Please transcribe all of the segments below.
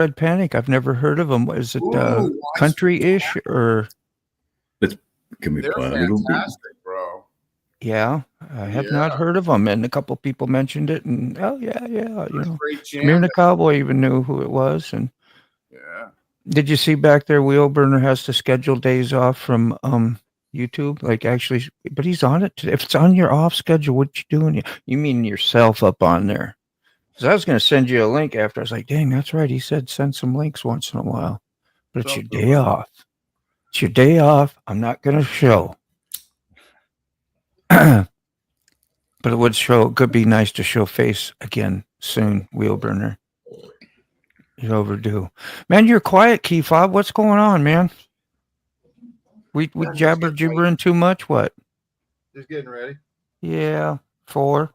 Red Panic. I've never heard of them. Is it Ooh, country-ish or? Can we they're play a little bit? fantastic, bro. Yeah, I have not heard of them, and a couple people mentioned it, and yeah, you know, Great jam. Mirna Cowboy even knew who it was, and Yeah. did you see back there? Wheelburner has to schedule days off from YouTube, like actually, but he's on it today. If it's on your off schedule, what you doing? You mean yourself up on there? Because I was going to send you a link after. I was like, dang, that's right. He said send some links once in a while, but it's your day off. It's your day off. I'm not going to show. But it would show. It could be nice to show face again soon, Wheelburner. You're overdue. Man, you're quiet, Key Fob. What's going on, man? We gibbering too much? What? Just getting ready. Yeah, 4.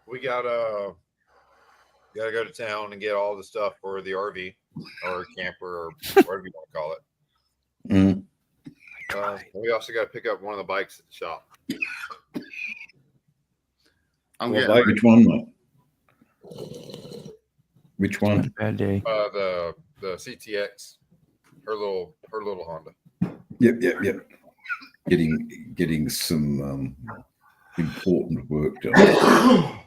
We gotta go to town and get all the stuff for the RV or camper or whatever you want to call it. We also got to pick up one of the bikes at the shop. Which one, mate? Which one? Bad day. The CTX, her little Honda. Yep. Getting some important work done.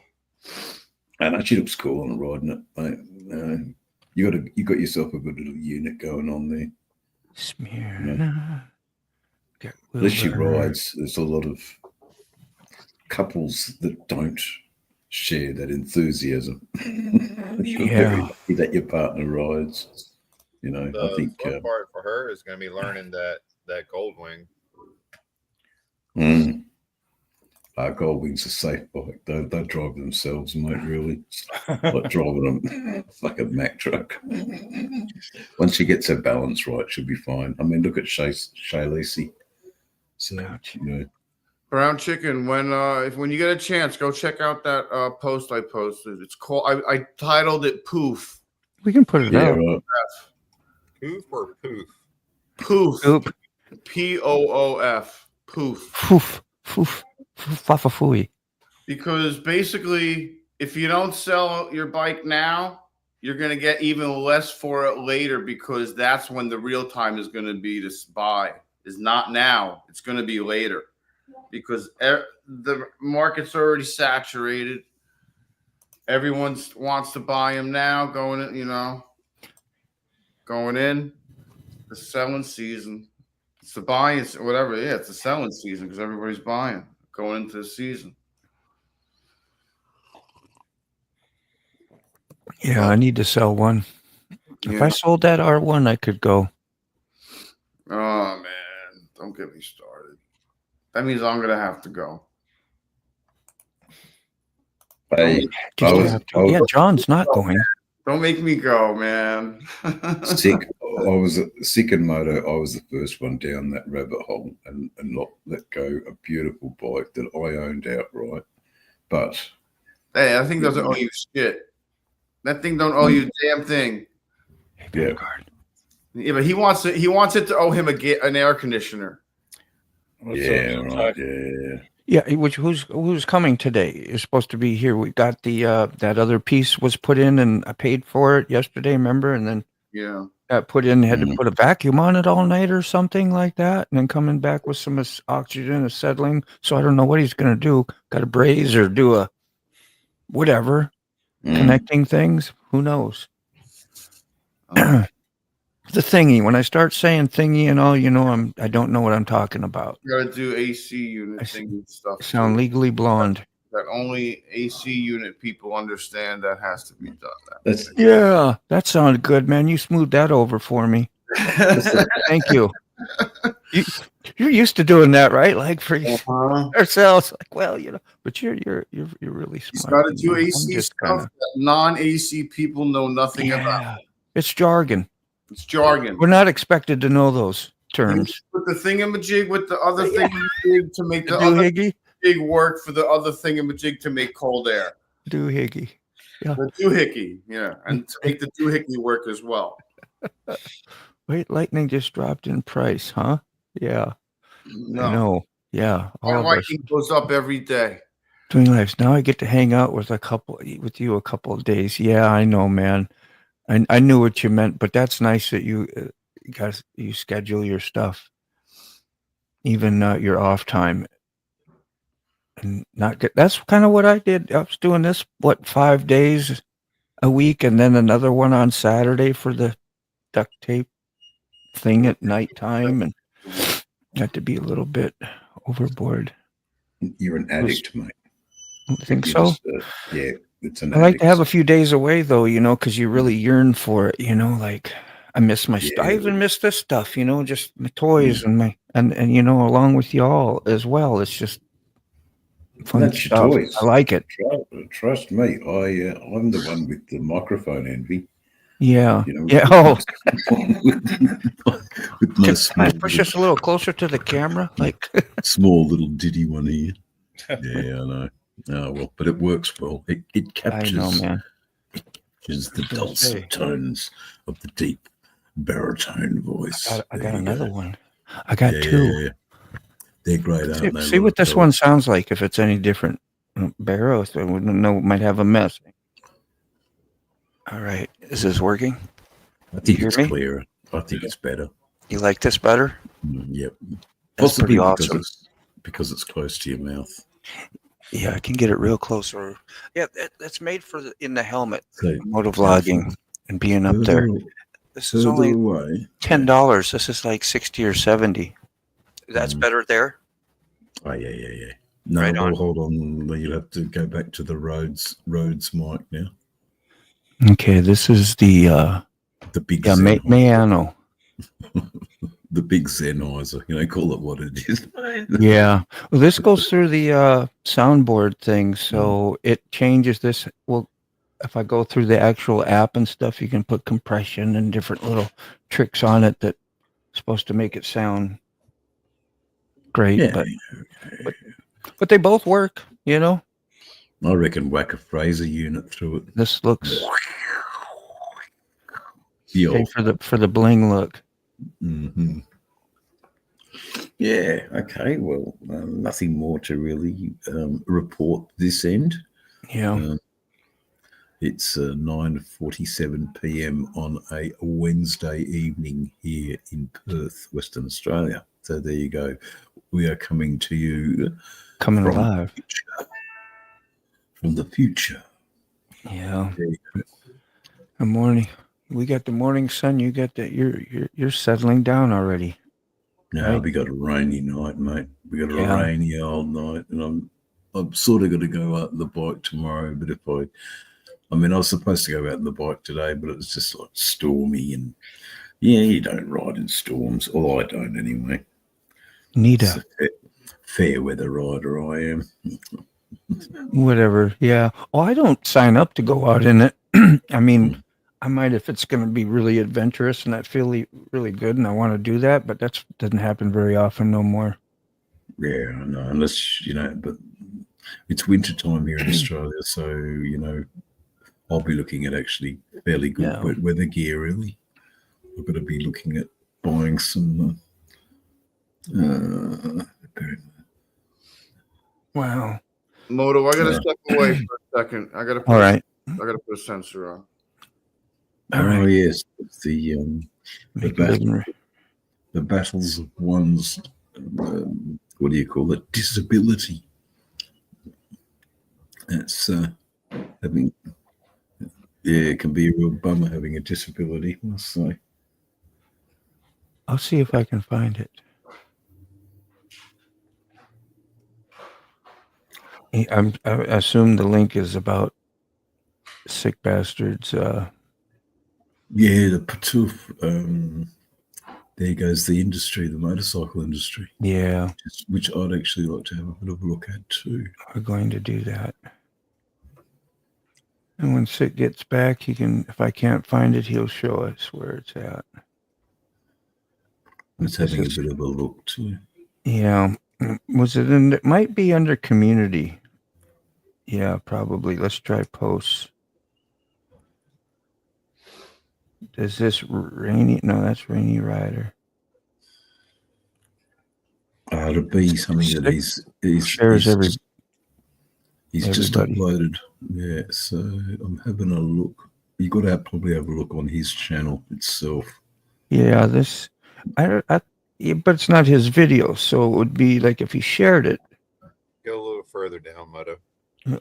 And she looks cool on riding it. You got yourself a good little unit going on there. Smyrna. As she rides, there's a lot of couples that don't share that enthusiasm. You're very lucky that your partner rides. You know, I think the fun part for her is going to be learning that Goldwing. Goldwing's a safe bike. They drive themselves, mate. Really, like driving like a Mack truck. Once she gets her balance right, she'll be fine. I mean, look at Shay Lacey. So you know. Brown Chicken, when you get a chance, go check out that post I posted. It's called I titled it Poof. We can put it out. Right. Poof or poof? Poof. Poop. Poof. Poof. Poof. Poof. Fafafooey. Because basically, if you don't sell your bike now, you're going to get even less for it later, because that's when the real time is going to be to buy. Is not now. It's going to be later, because the market's already saturated. Everyone wants to buy them now, going in the selling season. It's the buying, whatever. Yeah, it's the selling season because everybody's buying going into the season. Yeah, I need to sell one. If I sold that R1, I could go. Oh, man. Don't get me started. That means I'm going to have to go. Yeah, John's not going. Don't make me go, man. Sick. I was sick in moto. I was the first one down that rabbit hole and not let go a beautiful bike that I owned outright. But hey, that thing doesn't owe you shit. That thing don't owe you a damn thing. Yeah. Yeah, but he wants it to owe him an air conditioner. Yeah, right. Yeah. Yeah, who's coming today? Is supposed to be here. We got the that other piece was put in, and I paid for it yesterday. Remember, and then got put in. Had to put a vacuum on it all night or something like that, and then coming back with some oxygen, acetylene. So I don't know what he's gonna do. Got to braze or do a whatever connecting things. Who knows? The thingy. When I start saying thingy and all, I don't know what I'm talking about. You gotta do AC unit thingy stuff. Sound legally blonde. That only AC unit people understand. That has to be done. That sounded good, man. You smoothed that over for me. Thank you. You're used to doing that, right? Like for ourselves. Like, well, but you're really smart. Got to do AC stuff that non-AC people know nothing about. It's jargon. It's jargon. We're not expected to know those terms. Put the thingamajig with the other thingamajig to make the other big work for the other thingamajig to make cold air. Doohickey. Yeah. The doohickey, and to make the doohickey work as well. Wait, lightning just dropped in price, huh? Yeah. No. I know. Yeah. My lighting goes up every day. Doing lives. Now I get to hang out with you a couple of days. Yeah, I know, man. I knew what you meant, but that's nice that you guys you schedule your stuff, even your off time, and not get. That's kind of what I did. I was doing this 5 days a week, and then another one on Saturday for the duct tape thing at nighttime, and got to be a little bit overboard. You're an addict, mate. I think so. Yeah, it's an. I like to have a few days away, though, because you really yearn for it. Like I miss my stuff. I even miss this stuff. Just my toys and my and along with y'all as well. It's just fun That's stuff. your toys. I like it. Trust me, I'm the one with the microphone envy. Yeah. Yeah. Oh, with my can I push us a little closer to the camera, like small little ditty one here. Yeah, I know. Oh well, but it works well. It captures. I know, man. Is the dulcet tones of the deep baritone voice. I got another one. I got two. They're great, aren't they? See what this one sounds like. If it's any different, Barrows, I wouldn't know. Might have a mess. All right, is this working? I think it's clearer. I think it's better. You like this better? Yep. That's pretty awesome. Because it's close to your mouth. Yeah, I can get it real close. Or yeah, that's made for in the helmet, motovlogging and being up there. This is only $10. This is like 60 or 70. That's better there. Oh yeah. No, right on. Hold on. You'll have to go back to the Rhodes mic now. Okay, this is the big Mayano. The big Sennheiser, call it what it is. Yeah. Well, this goes through the soundboard thing, so it changes this. Well, if I go through the actual app and stuff, you can put compression and different little tricks on it that's supposed to make it sound great. Yeah. But they both work, I reckon whack a Fraser unit through it. This looks for the bling look. Mm-hmm. Yeah. Okay. Well, nothing more to really report this end. Yeah. It's 9:47 p.m. on a Wednesday evening here in Perth, Western Australia. So there you go. We are coming to you live from the future. Yeah. Good morning. We got the morning sun. You got the you're settling down already. No, right? We got a rainy night, mate. We got a rainy old night, and I'm sort of going to go out on the bike tomorrow. But I was supposed to go out on the bike today, but it was just like stormy, and you don't ride in storms. Well, I don't anyway. Neither. Fair weather rider, I am. Whatever. Yeah. Oh, I don't sign up to go out in it. I mean. I might if it's going to be really adventurous and I feel really good and I want to do that, but that doesn't happen very often no more. Yeah, no, unless, but it's winter time here in Australia, so, I'll be looking at actually fairly good wet weather gear, really. I've got to be looking at buying some. Wow. Moto, I got to step away for a second. I got to put a sensor on. Oh yes, the battles of one's what do you call it? Disability. That's having it can be a real bummer having a disability, I must say. I'll see if I can find it. I assume the link is about sick bastards. Yeah, the Patoof. There goes the industry, the motorcycle industry. Yeah. Which I'd actually like to have a bit of a look at too. We're going to do that. And when Sick gets back, he can, if I can't find it, he'll show us where it's at. It's having a bit of a look too. Yeah. Was it in, it might be under community. Yeah, probably. Let's try posts. Is this Rainy? No, that's Rainy Rider. To be something that he's shares he's just uploaded. Yeah, so I'm having a look. You got to probably have a look on his channel itself. Yeah, yeah, but it's not his video, so it would be like if he shared it. Go a little further down, Moto.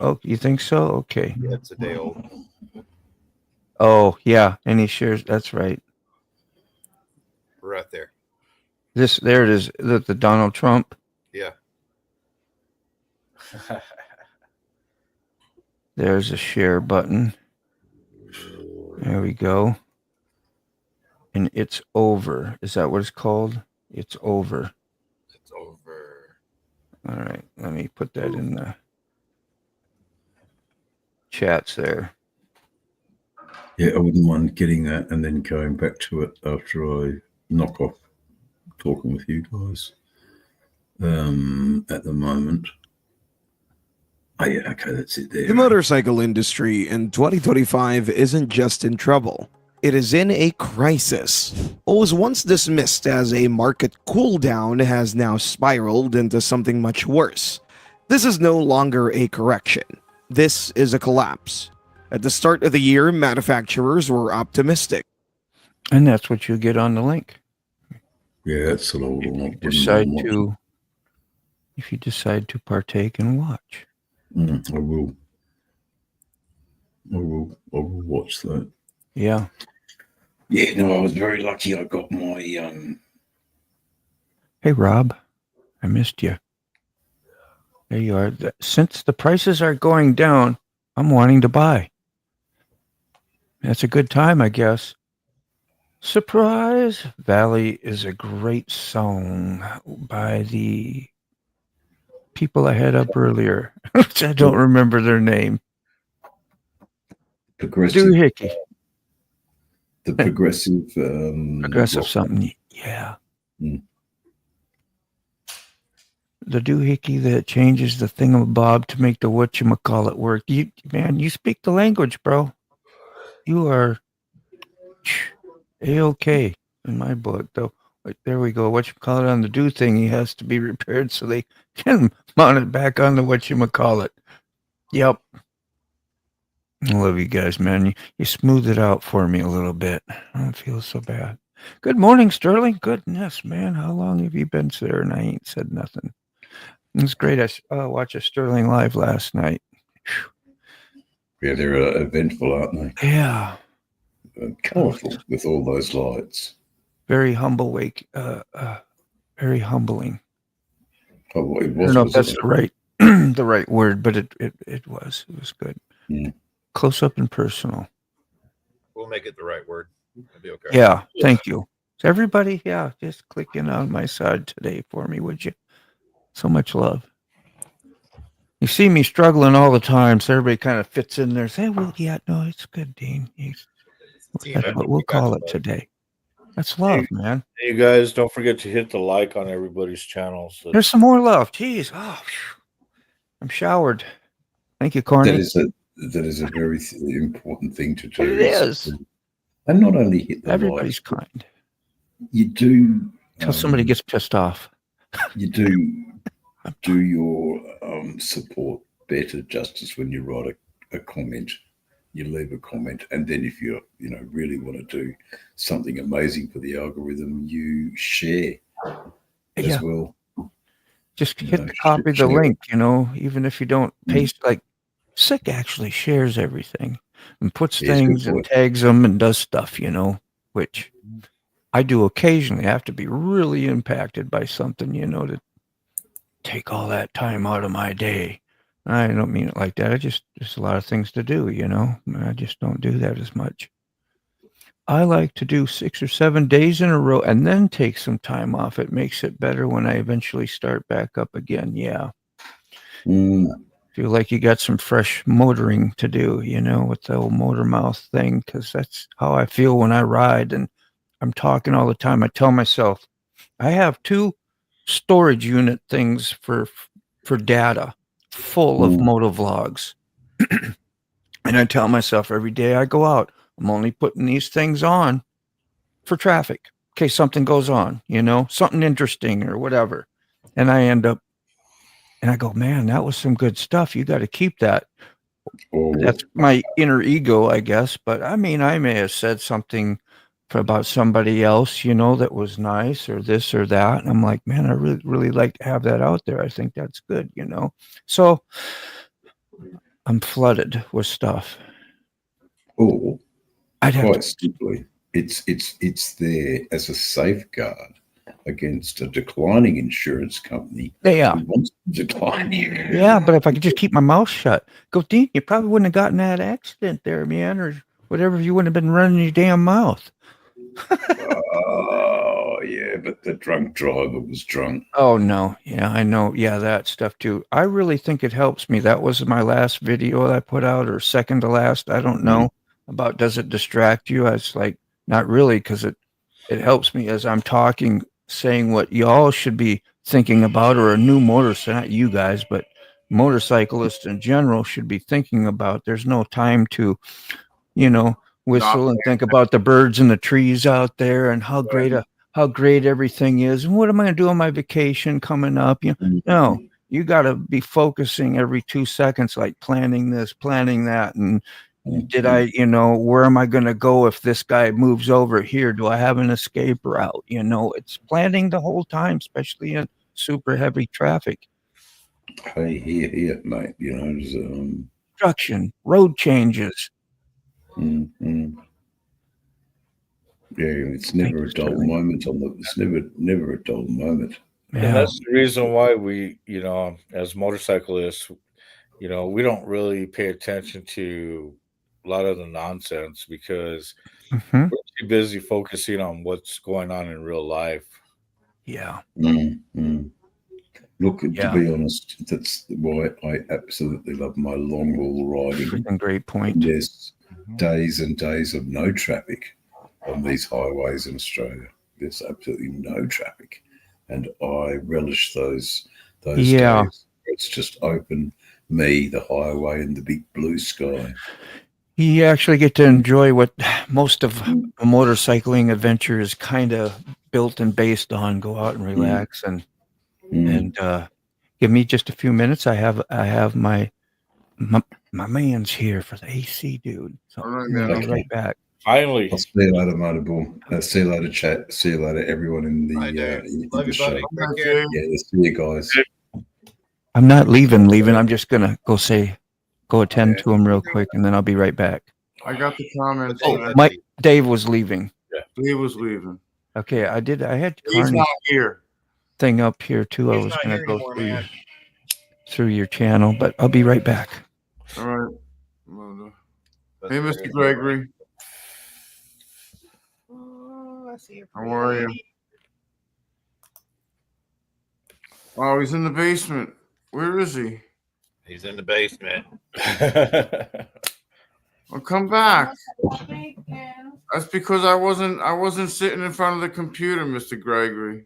Oh, you think so? Okay. Yeah, it's a day old. Oh, yeah, and he shares. That's right. Right there. There it is. The Donald Trump. Yeah. There's a share button. There we go. And it's over. Is that what it's called? It's over. It's over. All right. Let me put that in the chats there. Yeah, I wouldn't mind getting that and then going back to it after I knock off talking with you guys. At the moment. Oh, yeah, okay, that's it there. The motorcycle industry in 2025 isn't just in trouble. It is in a crisis. What was once dismissed as a market cool down has now spiraled into something much worse. This is no longer a correction. This is a collapse. At the start of the year, manufacturers were optimistic. And that's what you get on the link. Yeah, that's a little. If you decide to partake and watch. I will watch that. Yeah. Yeah, no, I was very lucky. I got my Hey, Rob, I missed you. There you are. Since the prices are going down, I'm wanting to buy. That's a good time, I guess. Surprise Valley is a great song by the people I had up earlier. I don't remember their name. Progressive. Doohickey. The progressive. Progressive something. Yeah. Mm. The doohickey that changes the thingamabob to make the whatchamacallit work. You speak the language, bro. You are A-okay in my book, though. There we go. Whatchamacallit on the do thing, he has to be repaired so they can mount it back on the whatchamacallit. Yep. I love you guys, man. You smooth it out for me a little bit. I don't feel so bad. Good morning, Sterling. Goodness, man. How long have you been there and I ain't said nothing? It's great. I watched a Sterling live last night. Yeah, they're eventful, aren't they? Yeah. Colorful with all those lights. Very humble wake. Very humbling. Oh, it was, I don't know if that's the right the right word, but it was good. Yeah. Close up and personal. We'll make it the right word. It'll be okay. Yeah, thank you. So everybody, just click in on my side today for me, would you? So much love. You see me struggling all the time, so everybody kind of fits in there. Say, well, yeah, no, it's good, Dean. That's what we'll call it today. That's love, man. Hey, you guys, don't forget to hit the like on everybody's channels. There's some more love. Jeez. Oh, I'm showered. Thank you, Corny. That is a very important thing to do. It is. And not only hit the Everybody's like, kind. You do. Until somebody gets pissed off. You do your support better justice when you write a comment. You leave a comment, and then if you really want to do something amazing for the algorithm, you share as well. Just hit the copy the link, even if you don't paste. Like Sick actually shares everything and puts things and tags them and does stuff, which I do occasionally. I have to be really impacted by something, to take all that time out of my day. I don't mean it like that. There's a lot of things to do, I just don't do that as much. I like to do 6 or 7 days in a row and then take some time off. It makes it better when I eventually start back up again. Yeah. Feel like you got some fresh motoring to do, with the old motor mouth thing, because that's how I feel when I ride and I'm talking all the time. I tell myself I have 2 storage unit things for data full of moto vlogs. And I tell myself every day I go out, I'm only putting these things on for traffic in case something goes on, something interesting or whatever. And I end up, and I go, man, that was some good stuff. You got to keep that. Oh, That's my inner ego, I guess. But I mean, I may have said something about somebody else, you know, that was nice or this or that. And I'm like, man, I really, really like to have that out there. I think that's good, you know. So I'm flooded with stuff. or I'd have quite simply, it's there as a safeguard against a declining insurance company yeah. who wants to decline you. Yeah, but if I could just keep my mouth shut, go, Dean, you probably wouldn't have gotten that accident there, man, or whatever. If you wouldn't have been running your damn mouth. Oh, yeah, but the drunk driver was drunk. Oh, no. Yeah, I know. Yeah, that stuff too. I really think it helps me. That was my last video I put out, or second to last. I don't know about does it distract you? I was like, not really, because it helps me as I'm talking, saying what y'all should be thinking about, or a new motorcycle, not you guys, but motorcyclists in general should be thinking about. There's no time to, you know, whistle and think about the birds and the trees out there and how great everything is. And what am I going to do on my vacation coming up? You know, no, you got to be focusing every 2 seconds, like planning this, planning that. And did I, you know, where am I going to go if this guy moves over here? Do I have an escape route? You know, it's planning the whole time, especially in super heavy traffic. Hey, here, mate. You know, there's, Construction, road changes. Yeah, it's never a dull moment on the. It's never a dull moment. And that's the reason why we, you know, as motorcyclists, you know, we don't really pay attention to a lot of the nonsense because we're too busy focusing on what's going on in real life. Yeah. Look, to be honest, that's why I absolutely love my long haul riding. Great point. There's days and days of no traffic on these highways in Australia. There's absolutely no traffic, and I relish those days. It's just open, me, the highway, and the big blue sky. You actually get to enjoy what most of a motorcycling adventure is kind of built and based on. Go out and relax and give me just a few minutes. I have my man's here for the AC, dude. So I'll be right back. Finally. I'll see you later, Motorboy. See you later, chat. See you later, everyone in the, Love you, show. buddy. Yeah, see you guys. I'm not leaving. I'm just gonna go attend to him real quick, and then I'll be right back. I got the comments. Dave was leaving. Dave was leaving. Okay, I had He's not here. Thing up here too. I was gonna go through your channel, but I'll be right back. All right. Hey, Mr. Gregory. How are you? Oh, he's in the basement. Where is he? He's in the basement. Well, come back. That's because I wasn't sitting in front of the computer, Mr. Gregory.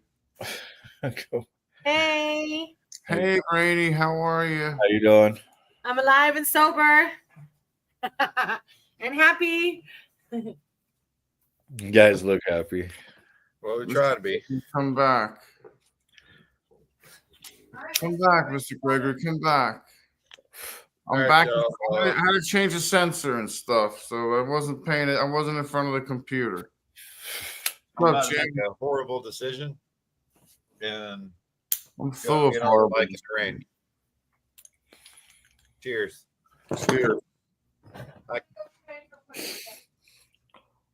Hey. Hey, Rainey, how are you? How you doing? I'm alive and sober. And happy. You guys look happy. Well, we try to be. Come back. Come back, Mr. Gregory. Come back. I'm back. I had to change the sensor and stuff, so I wasn't paying it. I wasn't in front of the computer. I'm about to make a horrible decision, and I'm full of horrible. Bike in the rain. Cheers. Cheers.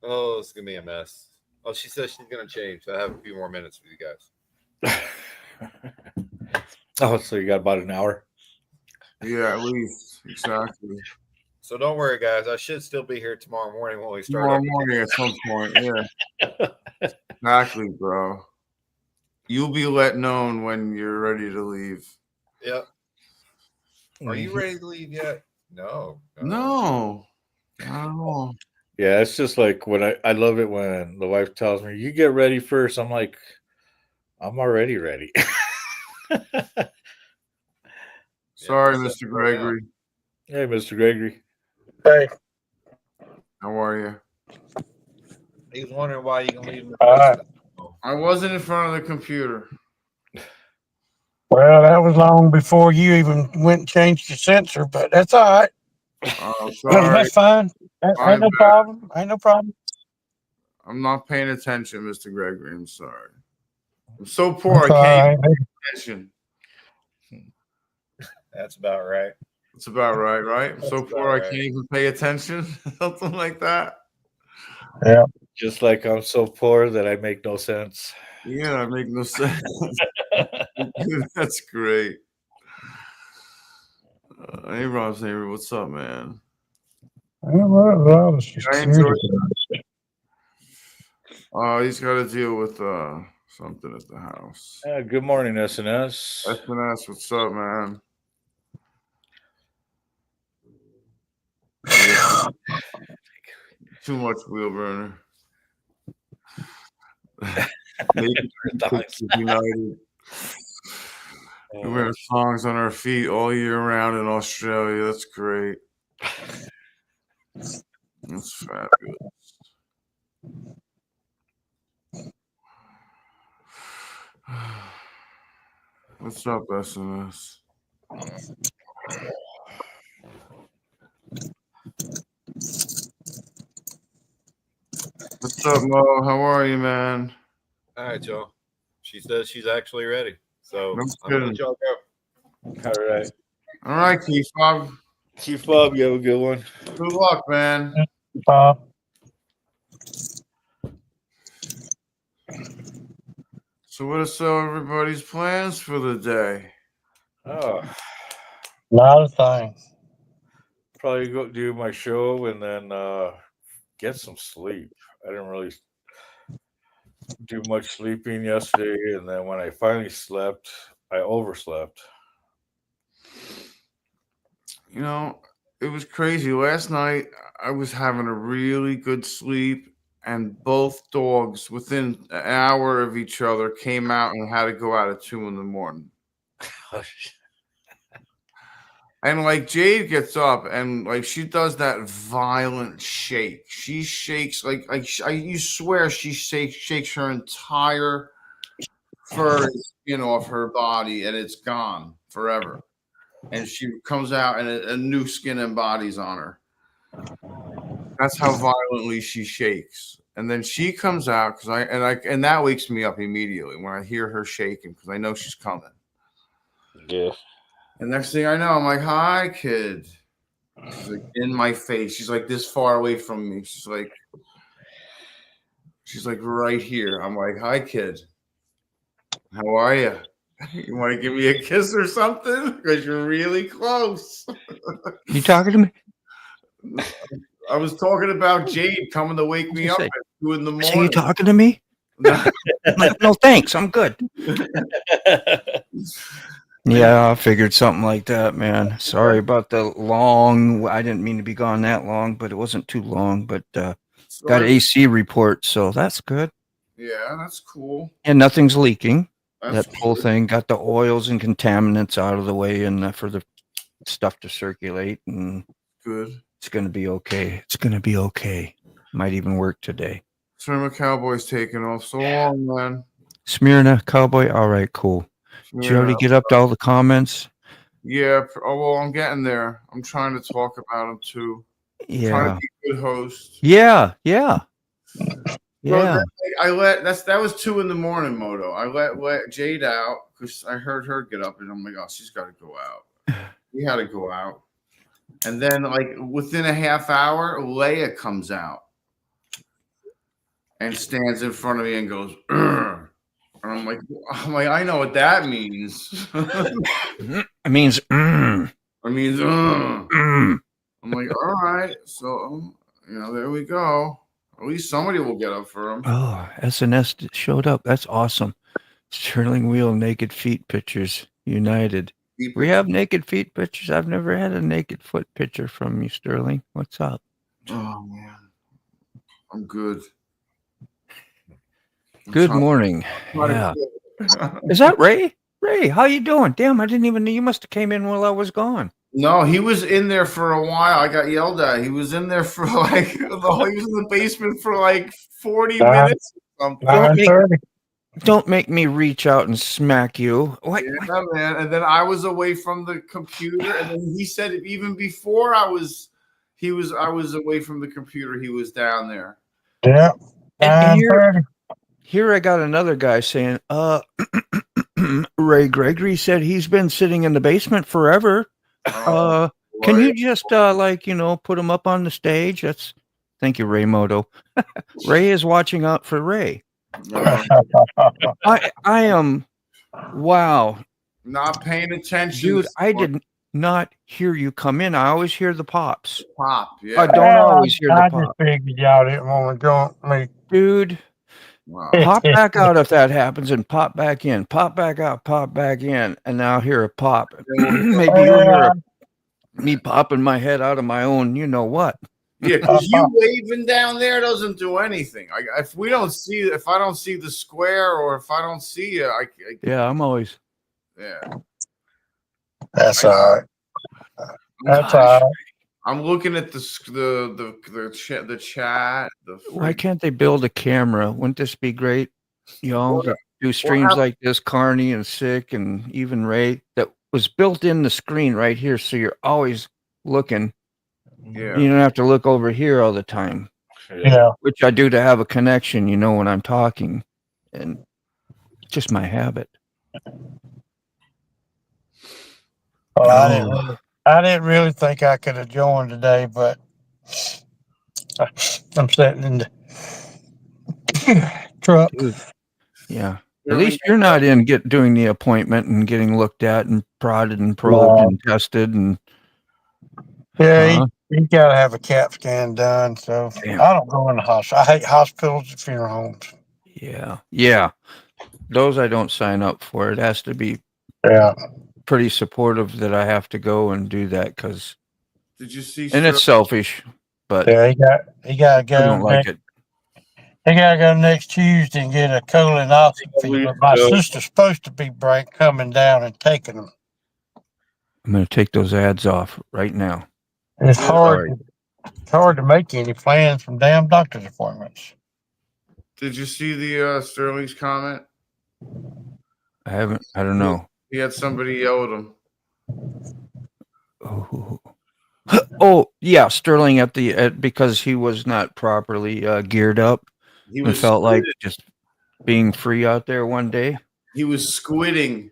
Oh, it's gonna be a mess. Oh, she says she's gonna change, so I have a few more minutes with you guys. Oh, so you got about an hour? Yeah, at least. Exactly. So don't worry, guys. I should still be here tomorrow morning when we start. Tomorrow morning at some point, yeah. Exactly, bro. You'll be let known when you're ready to leave. Yep. Are you ready to leave yet? No. No. Not at all. Yeah, it's just like when I love it when the wife tells me, you get ready first. I'm like, I'm already ready. Sorry, Mr. Gregory. Hey, Mr. Gregory. Hey. How are you? He's wondering why you can leave. I wasn't in front of the computer. Well, that was long before you even went and changed your sensor, but that's all right. Oh, sorry. That's fine. My Ain't no bad. problem. Ain't no problem. I'm not paying attention, Mr. Gregory. I'm sorry. I'm so poor. That's I can't all right. even pay attention. That's about right. That's about right, right? I'm so That's poor about I right. can't even pay attention. Something like that. Yeah. Just like I'm so poor that I make no sense. Yeah, that make no sense. That's great. Hey, Rob, what's up, man? Well, I was just I enjoy curious. He's got to deal with something at the house. Good morning, SNS. SNS, what's up, man? Yeah. Too much wheel burner. United. We wear thongs on our feet all year round in Australia. That's great. That's fabulous. What's up, SNS? What's up, Mo? How are you, man? All right, y'all. She says she's actually ready. So No I'm gonna kidding. let y'all go. All right. All right, Keith Bob. Chief Bob, you have a good one. Good luck, man. So what are everybody's plans for the day? Oh, A lot of things. probably go do my show and then get some sleep. I didn't really do much sleeping yesterday, and then when I finally slept, I overslept. You know, it was crazy. Last night, I was having a really good sleep, and both dogs, within an hour of each other, came out and had to go out at 2 a.m. And like Jade gets up and like she does that violent shake. She shakes you swear she shakes her entire fur skin off her body, and it's gone forever. And she comes out and a new skin and body's on her. That's how violently she shakes. And then she comes out and that wakes me up immediately when I hear her shaking because I know she's coming. Yeah. And next thing I know, I'm like, "Hi, kid." She's like in my face. She's like this far away from me. She's like right here. I'm like, "Hi, kid. How are you? You want to give me a kiss or something? Because you're really close." You talking to me? I was talking about Jade coming to wake me up at 2 a.m. So you talking to me? No. No, thanks. I'm good. Yeah, I figured something like that, man. Sorry about the long. I didn't mean to be gone that long, but it wasn't too long. But got AC report, so that's good. Yeah, that's cool. And nothing's leaking. That's that whole thing got the oils and contaminants out of the way, and for the stuff to circulate. And good. It's gonna be okay. It's gonna be okay. Might even work today. Smyrna Cowboys taking off so long, man. Smyrna Cowboy. All right, cool. Did you already get up to all the comments? Yeah. Oh, well, I'm getting there. I'm trying to talk about them too. Yeah. Trying to be a good host. Yeah. Yeah. Yeah. So that was 2 a.m, Moto. I let Jade out because I heard her get up, and I'm like, oh, she's got to go out. We had to go out. And then, like, within a half hour, Leia comes out and stands in front of me and goes, "Urgh." And I'm like, I know what that means. It means, It means, mm. I'm like, all right. So, there we go. At least somebody will get up for him. Oh, SNS showed up. That's awesome. Sterling Wheel naked feet pictures united. We have naked feet pictures. I've never had a naked foot picture from you, Sterling. What's up? Oh man, I'm good. Good morning. Yeah. Is that Ray? Ray, how you doing? Damn, I didn't even know. You must have came in while I was gone. No, he was in there for a while. I got yelled at. He was in there for like he was in the basement for like 40 minutes or something. Don't make me reach out and smack you. What? Yeah, man. And then I was away from the computer, and then he said even before I was I was away from the computer. He was down there. Yeah. And here, 9:30. here I got another guy saying, Ray Gregory said he's been sitting in the basement forever. Can you just put him up on the stage? Thank you, Ray Moto. Ray is watching out for Ray. I am, wow, not paying attention, dude. I did not hear you come in. I always hear the pops. Pop, yeah. I don't always hear the I pop. just figured y'all didn't want to join me. Dude, Wow. pop back out if that happens, and pop back in. Pop back out, pop back in, and now hear a pop. Maybe you'll hear me popping my head out of my own. You know what? Yeah, because you waving down there doesn't do anything. If I don't see the square, or if I don't see you, yeah, I'm always. Yeah, That's all right. That's all right. I'm looking at the chat. Why can't they build a camera? Wouldn't this be great? To do streams like this, Carney and Sick and even Ray, that was built in the screen right here, so you're always looking. Yeah. You don't have to look over here all the time. Yeah. Which I do to have a connection, when I'm talking. And it's just my habit. Well, I didn't really think I could have joined today, but I'm sitting in the truck. Dude. Yeah. At least you're not doing the appointment and getting looked at and prodded and probed and tested and. Yeah, you gotta have a CAT scan done. So Damn. I don't go in the hospital. I hate hospitals and funeral homes. Yeah. Yeah. Those I don't sign up for. It has to be pretty supportive that I have to go and do that because. Did you see? And it's selfish, but yeah, he gotta go. I don't like it. He gotta go next Tuesday and get a colonoscopy. But my sister's supposed to be coming down and taking them. I'm going to take those ads off right now. It's hard. It's hard to make any plans from damn doctor's appointments. Did you see the Sterling's comment? I haven't. I don't know. He had somebody yell at him. Oh yeah, Sterling because he was not properly geared up. He felt like just being free out there one day. He was squidding.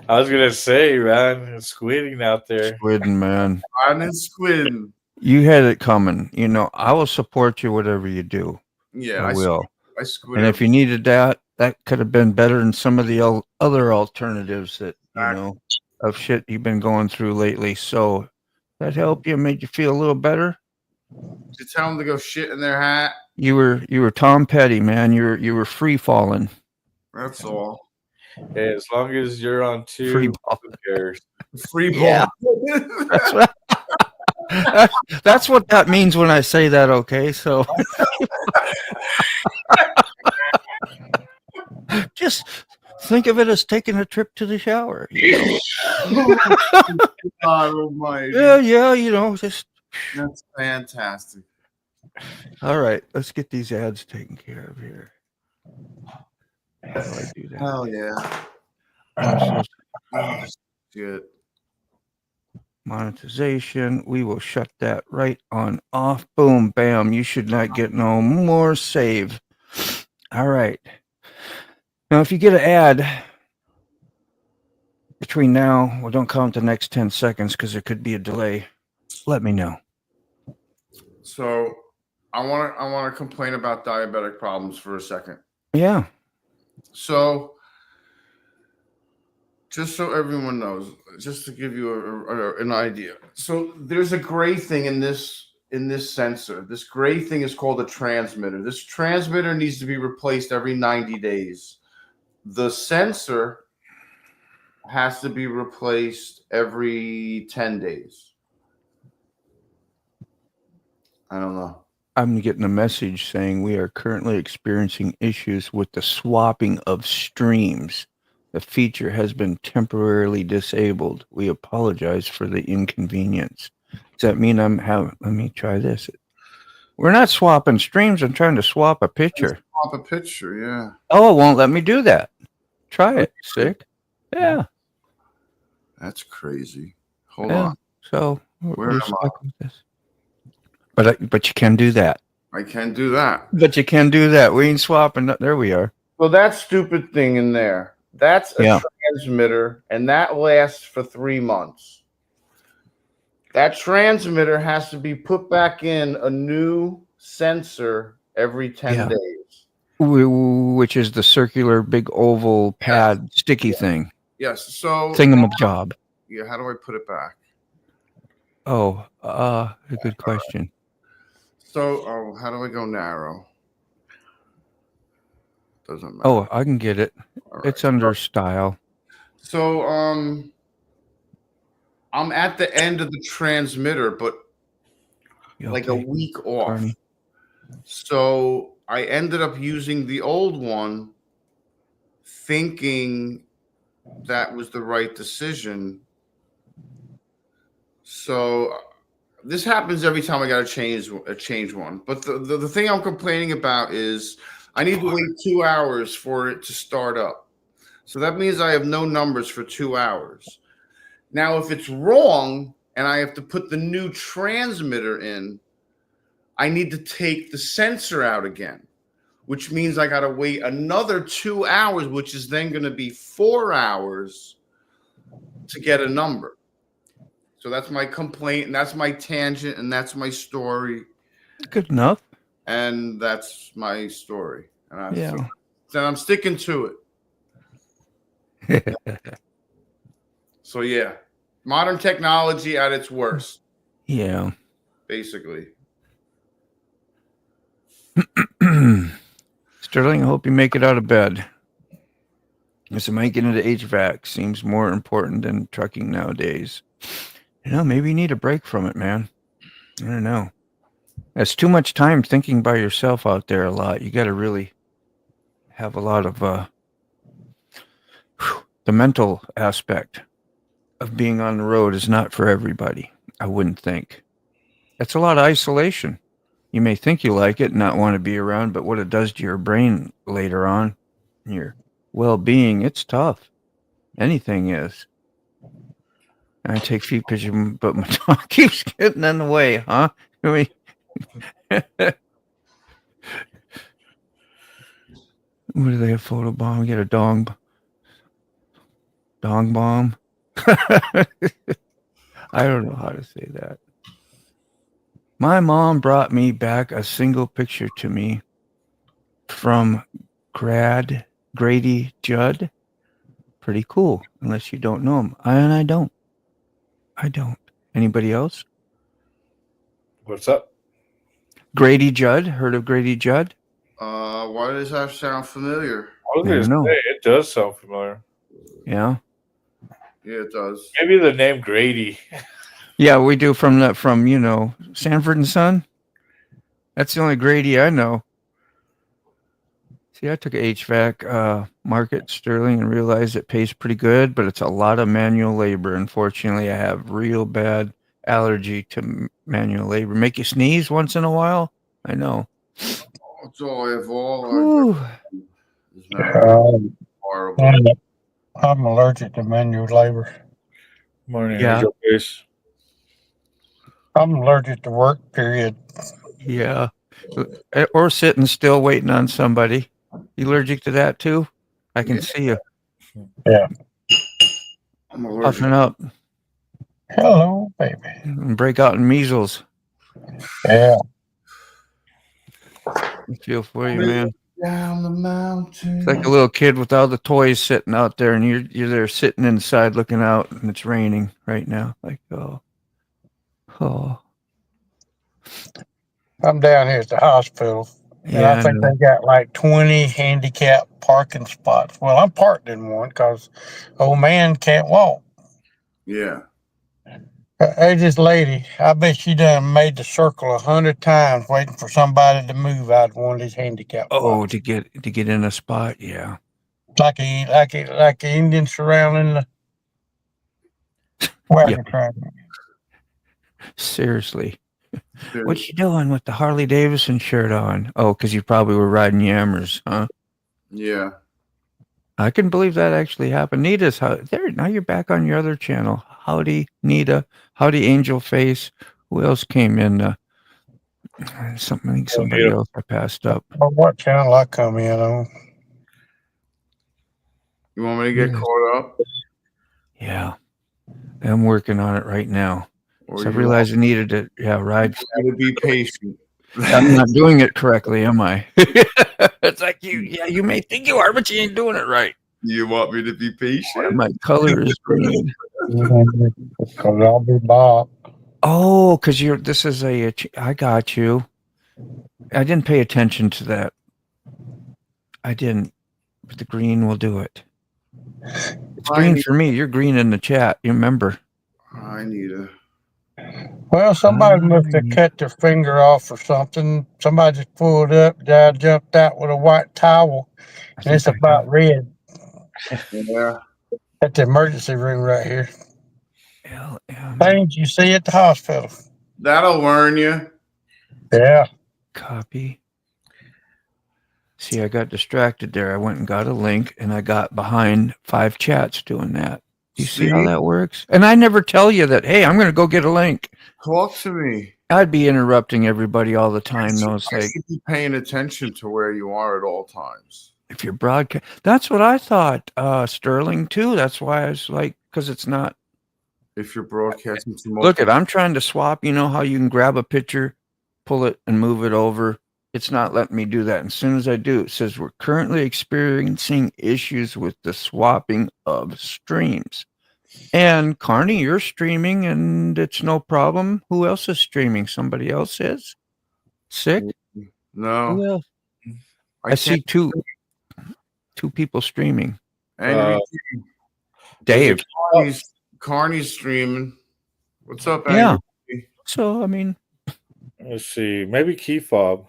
I was gonna say, man, squidding out there. Squidding, man. I'm squidding. You had it coming. I will support you whatever you do. Yeah, I will. I squid. And if you needed that could have been better than some of the other alternatives that of shit you've been going through lately. So that helped you, made you feel a little better. Did you tell them to go shit in their hat? You were Tom Petty, man. You were free falling. That's all. Hey, as long as you're on two, free ball. Who cares? Free ball. Yeah. That's what that means when I say that. Okay, so just think of it as taking a trip to the shower. Yeah, just. That's fantastic. All right, let's get these ads taken care of here. How do I do that? Hell yeah. Good. Monetization. We will shut that right on off. Boom, bam. You should not get no more save. All right. Now, if you get an ad between now, well, don't count the next 10 seconds because there could be a delay. Let me know. So I want to complain about diabetic problems for a second. Yeah. So just so everyone knows, just to give you an idea. So there's a gray thing in this sensor. This gray thing is called a transmitter. This transmitter needs to be replaced every 90 days. The sensor has to be replaced every 10 days. I don't know. I'm getting a message saying we are currently experiencing issues with the swapping of streams. The feature has been temporarily disabled. We apologize for the inconvenience. Does that mean let me try this. We're not swapping streams. I'm trying to swap a picture. Swap a picture, yeah. Oh, it won't let me do that. Try it. Sick. Yeah. That's crazy. Hold on. So where am I? With this. But you can do that. I can do that. But you can do that. We ain't swapping. There we are. So that stupid thing in there, that's a transmitter, and that lasts for 3 months. That transmitter has to be put back in a new sensor every 10 days. Which is the circular big oval pad sticky thing. Yes. So Thingamajob. Yeah. How do I put it back? Oh, a good question. So, how do I go narrow? Doesn't matter. Oh, I can get it. Right. It's under style. So, I'm at the end of the transmitter, but like a week off. Carney. So I ended up using the old one, thinking that was the right decision. So this happens every time I got to change one. But the thing I'm complaining about is I need to wait 2 hours for it to start up. So that means I have no numbers for 2 hours. Now, if it's wrong and I have to put the new transmitter in, I need to take the sensor out again, which means I got to wait another 2 hours, which is then going to be 4 hours to get a number. So that's my complaint, and that's my tangent, and that's my story. Good enough. And that's my story. And I'm sticking to it. So, yeah, modern technology at its worst. Yeah. Basically. Sterling, I hope you make it out of bed. So making it HVAC seems more important than trucking nowadays. Maybe you need a break from it, man. I don't know. That's too much time thinking by yourself out there a lot. You got to really have a lot of the mental aspect of being on the road is not for everybody, I wouldn't think. That's a lot of isolation. You may think you like it and not want to be around, but what it does to your brain later on, your well-being, it's tough. Anything is. I take feet pictures, but my dog keeps getting in the way, huh? I mean, what do they have? Photobomb? Get a dong bomb? I don't know how to say that. My mom brought me back a single picture to me from Grady Judd. Pretty cool, unless you don't know him. And I don't. Anybody else? What's up? Grady Judd. Heard of Grady Judd? Why does that sound familiar? I was going to say, it does sound familiar. Yeah. Yeah, it does. Maybe the name Grady. Yeah, we do from Sanford and Son. That's the only Grady I know. See, I took an HVAC market, Sterling, and realized it pays pretty good, but it's a lot of manual labor. Unfortunately, I have real bad allergy to manual labor. Make you sneeze once in a while? I know. That's all I have. Horrible. I'm allergic to manual labor. Morning, yeah. I'm allergic to work, period. Yeah. Or sitting still waiting on somebody. You allergic to that too? I can see you. Yeah. I'm allergic. Puffing up. Hello, baby. And break out in measles. Yeah. I feel for you, man. Down the mountain. It's like a little kid with all the toys sitting out there, and you're there sitting inside looking out, and it's raining right now. Like, oh. I'm down here at the hospital, and I think they got like 20 handicap parking spots. Well, I'm parked in one because old man can't walk. Yeah. Hey, this lady, I bet she done made the circle 100 times waiting for somebody to move out of one of these handicap spots. To get in a spot, yeah. Like the Indians surrounding the wagon train. Seriously. What you doing with the Harley Davidson shirt on? Oh, because you probably were riding Yammers, huh? Yeah. I can believe that actually happened. Nita's there. Now you're back on your other channel. Howdy, Nita. Howdy, Angel Face. Who else came in? Something, I think somebody else I passed up. What channel I come in on? You want me to get caught up? Yeah. I'm working on it right now. So I realized I needed to, ride. To be patient. I'm not doing it correctly, am I? It's like you may think you are, but you ain't doing it right. You want me to be patient? My color is green. Because I'll be Bob. Oh, because this is I got you. I didn't pay attention to that. I didn't, but the green will do it. It's green for me. You're green in the chat. You remember? I need a. Well, somebody must have cut their finger off or something. Somebody just pulled up. Dad jumped out with a white towel, and it's about red. Yeah. At the emergency room right here. LM. Things you see at the hospital. That'll learn you. Yeah. Copy. See, I got distracted there. I went and got a link, and I got behind 5 chats doing that. You see how that works? And I never tell you that, hey, I'm going to go get a link. Talk to me. I'd be interrupting everybody all the time. I should be paying attention to where you are at all times. If you're broadcast, that's what I thought, Sterling, too. That's why I was like, because it's not. If you're broadcasting to Look I'm trying to swap. You know how you can grab a picture, pull it, and move it over? It's not letting me do that. And as soon as I do, it says we're currently experiencing issues with the swapping of streams. And Carney, you're streaming and it's no problem. Who else is streaming? Somebody else is? Sick? No. Who else? I see two people streaming. Dave. Carney's streaming. What's up, Andrew? Yeah. So, I mean. Let's see. Maybe Key Fob.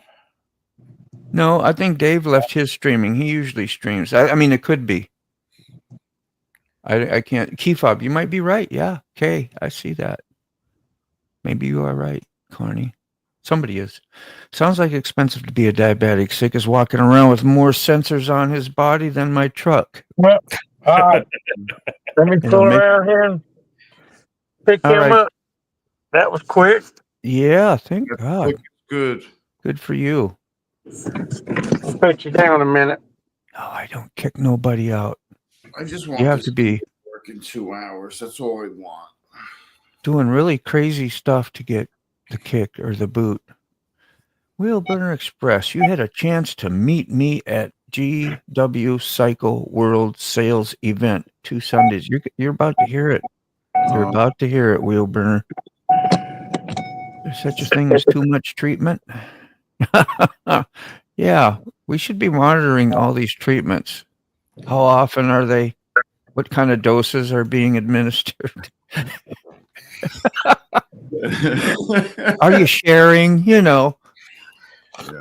No, I think Dave left his streaming. He usually streams. I mean, it could be. I can't. Key Fob, you might be right. Yeah. Okay. I see that. Maybe you are right, Carney. Somebody is. Sounds like expensive to be a diabetic. Sick is walking around with more sensors on his body than my truck. Well, all right. Let me pull around here and pick him up. That was quick. Yeah, thank God. Good. Good for you. I'll put you down a minute. No, I don't kick nobody out. I just want you have to be working 2 hours. That's all I want. Doing really crazy stuff to get the kick or the boot. Wheelburner Express, you had a chance to meet me at GW Cycle World Sales Event 2 Sundays. You're about to hear it. You're about to hear it, Wheelburner. There's such a thing as too much treatment. Yeah, we should be monitoring all these treatments. How often are they? What kind of doses are being administered? Are you sharing? You know. Yeah.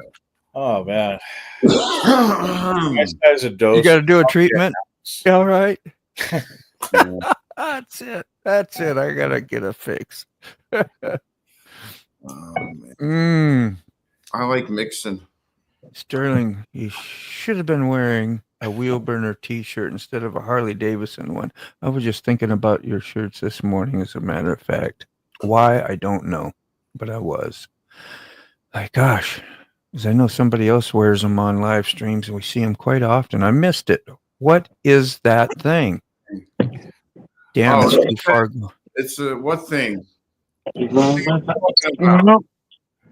Oh man. Nice guy's a dose. You got to do a treatment. All right. That's it. That's it. I gotta get a fix. I like mixing. Sterling, you should have been wearing a Wheelburner t-shirt instead of a Harley Davidson one. I was just thinking about your shirts this morning, as a matter of fact. Why, I don't know, but I was. Like, gosh, because I know somebody else wears them on live streams and we see them quite often. I missed it. What is that thing? Damn, it's too far. It's a what thing?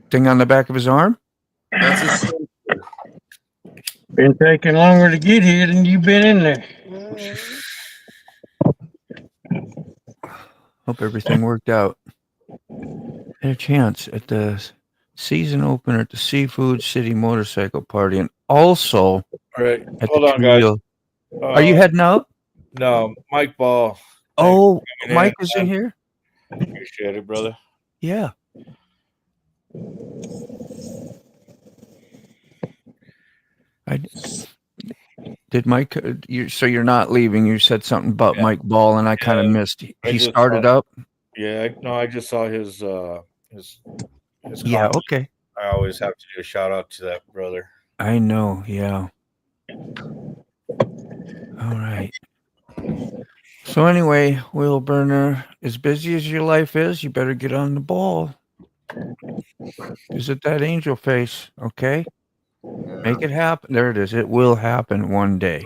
Thing on the back of his arm? That's a been taking longer to get here than you've been in there. Hope everything worked out. Had a chance at the season opener at the Seafood City Motorcycle Party, and also at hold on, guys. Are you heading out? No, Mike Ball. Oh, Mike is in here. Appreciate it, brother. Yeah. Did Mike? So you're not leaving? You said something about Mike Ball, and I kind of missed. He started up. Yeah, I just saw his yeah, okay. I always have to do a shout out to that brother. I know. Yeah. All right. So anyway, Wheelburner, as busy as your life is, you better get on the ball. Is it that angel face? Okay. Make it happen. There it is. It will happen one day.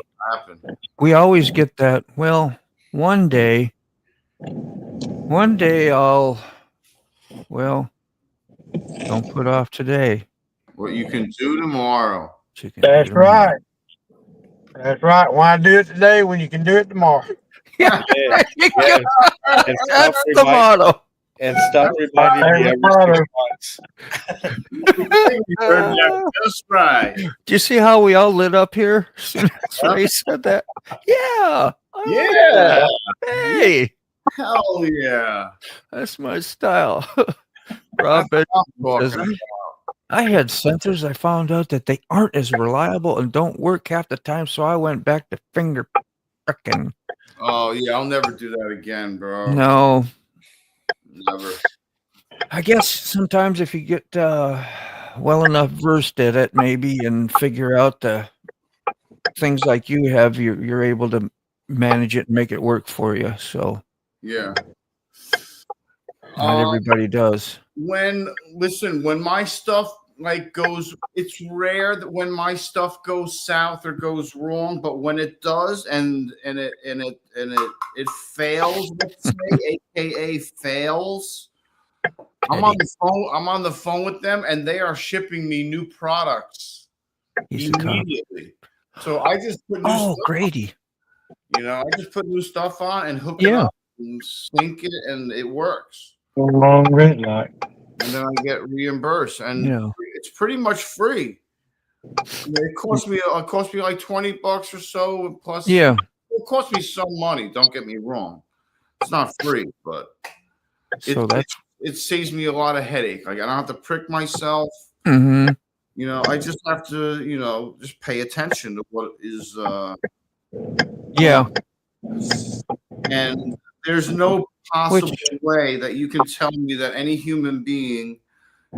We always get that. Well, one day I'll. Well, don't put off today. What you can do tomorrow. That's right. That's right. Why do it today when you can do it tomorrow? Yeah, Yeah. And that's the motto. And stop reminding me every 6 months. That's right. Do you see how we all lit up here as soon as Ray said that? Yeah. Yeah. Hey. Hell yeah. That's my style. Rob says, I had sensors. I found out that they aren't as reliable and don't work half the time, so I went back to finger frickin'. Oh yeah, I'll never do that again, bro. No. Never. I guess sometimes if you get well enough versed at it, maybe, and figure out the things like you have, you're able to manage it and make it work for you. So yeah, not everybody does. When my stuff like goes, it's rare that when my stuff goes south or goes wrong, but when it does and it fails, let's say, aka fails, I'm on the phone with them and they are shipping me new products immediately. So I just put new stuff Grady. on. I just put new stuff on and hook it up and sync it, and it works. Long red light. And then I get reimbursed, and it's pretty much free. It cost me like $20 or so, plus it cost me some money. Don't get me wrong, it's not free, but it saves me a lot of headache. Like I don't have to prick myself. Mm-hmm. I just have to just pay attention to what is and there's no possible way that you can tell me that any human being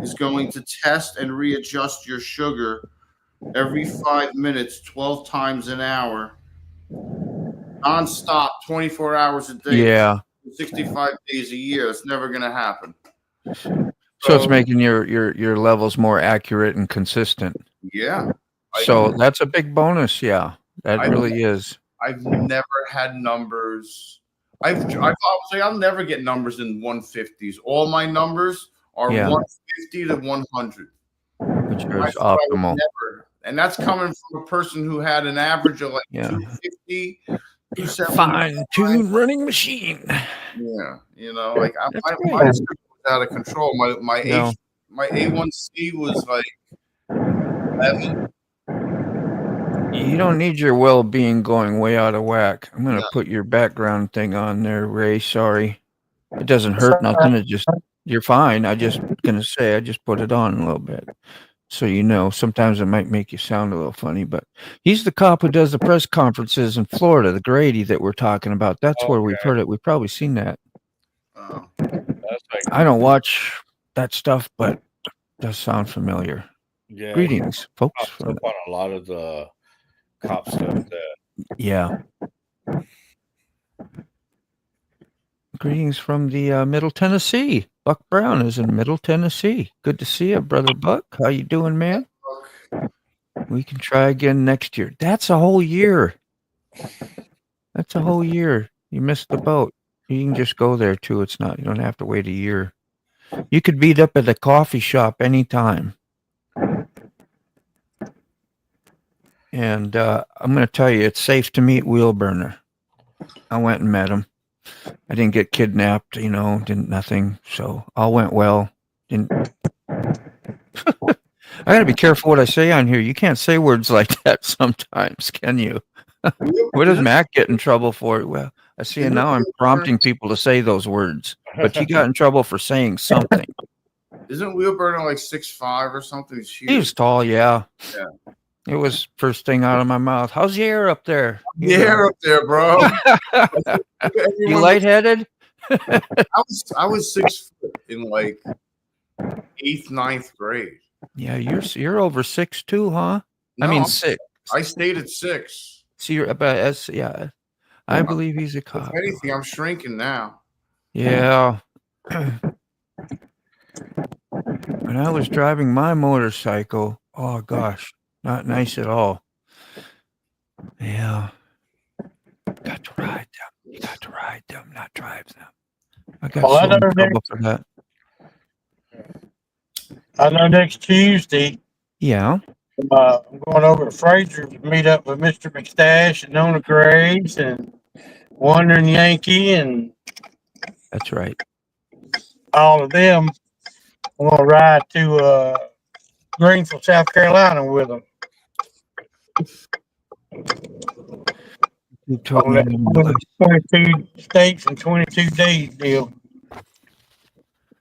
is going to test and readjust your sugar every 5 minutes, 12 times an hour, nonstop, 24 hours a day, 65 days a year. It's never going to happen. So it's making your levels more accurate and consistent. Yeah. So that's a big bonus. Yeah, that really is. I've never had numbers. I'll never get numbers in 150s. All my numbers are 150 to 100. Which is optimal. And that's coming from a person who had an average of like 250, 270. Fine-tuned running machine. Yeah. Like my was out of control. My A1C was like 11. You don't need your well-being going way out of whack. I'm going to put your background thing on there, Ray. Sorry. It doesn't hurt nothing. It just, you're fine. I just put it on a little bit. So, sometimes it might make you sound a little funny, but he's the cop who does the press conferences in Florida, the Grady that we're talking about. That's where we've heard it. We've probably seen that. I don't watch that stuff, but it does sound familiar. Yeah. Greetings, folks. On a lot of the cop stuff. Greetings from the Middle Tennessee. Buck Brown is in Middle Tennessee. Good to see you, Brother Buck. How you doing, man? We can try again next year. That's a whole year. You missed the boat. You can just go there too. You don't have to wait a year. You could meet up at a coffee shop anytime. And I'm going to tell you, it's safe to meet Wheelburner. I went and met him. I didn't get kidnapped, didn't nothing. So all went well. I got to be careful what I say on here. You can't say words like that sometimes, can you? What does Mac get in trouble for? Well, I see now I'm prompting people to say those words, but he got in trouble for saying something. Isn't Wheelburner like 6'5" or something? He was tall, yeah. It was first thing out of my mouth. How's the air up there? The air up there, bro. You lightheaded? I was 6 foot in like 8th, 9th grade. Yeah, you're over 6'2", huh? No, I mean 6. I stayed at 6. So you're about I believe he's a cop. If anything, I'm shrinking now. Yeah. When I was driving my motorcycle, oh gosh, not nice at all. Yeah. Got to ride them. You got to ride them, not drive them. I got Well, so in trouble for that. I know next Tuesday, Yeah. I'm going over to Fraser to meet up with Mr. McStash and Nona Graves and Wandering Yankee and That's right. all of them. I'm going to ride to Greenville, South Carolina with them. You told me On that 22 states and 22 days deal.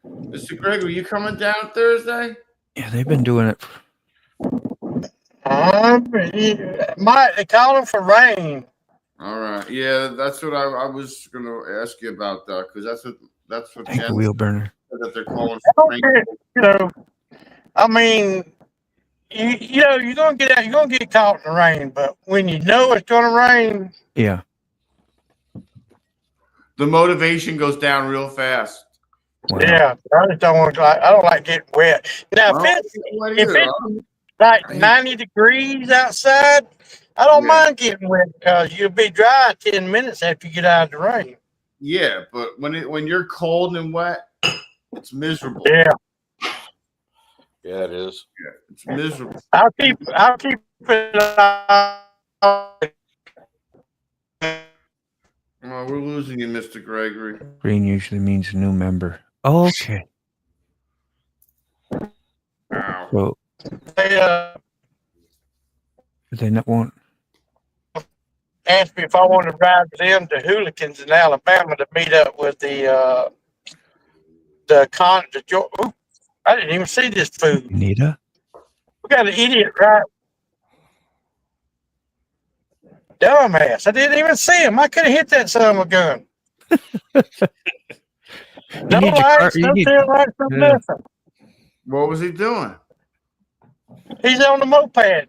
Mr. Gregory, you coming down Thursday? Yeah, they've been doing it. They call them for rain. All right. Yeah, that's what I was going to ask you about that because that's what Thank Jen you, wheel burner. said that they're calling I for don't rain. care, you know, I mean, you know, you're gonna get out, you're gonna get caught in the rain, but when you know it's gonna rain, Yeah. The motivation goes down real fast. Wow. yeah, I just don't want to. I don't like getting wet. Now, if it's like 90 degrees outside, I don't mind getting wet because you'll be dry 10 minutes after you get out of the rain. Yeah, but when you're cold and wet, it's miserable. Yeah. Yeah, it is. Yeah, it's miserable. I'll keep it on. Oh, we're losing you, Mr. Gregory. Green usually means a new member. Oh, okay. Wow. So they not won't asked me if I wanted to ride with them to Hooligans in Alabama to meet up with I didn't even see this food. Anita? We got an idiot right. Dumbass. I didn't even see him. I could have hit that son of a gun. No lights, no tail lights, no nothing. What was he doing? He's on the moped. A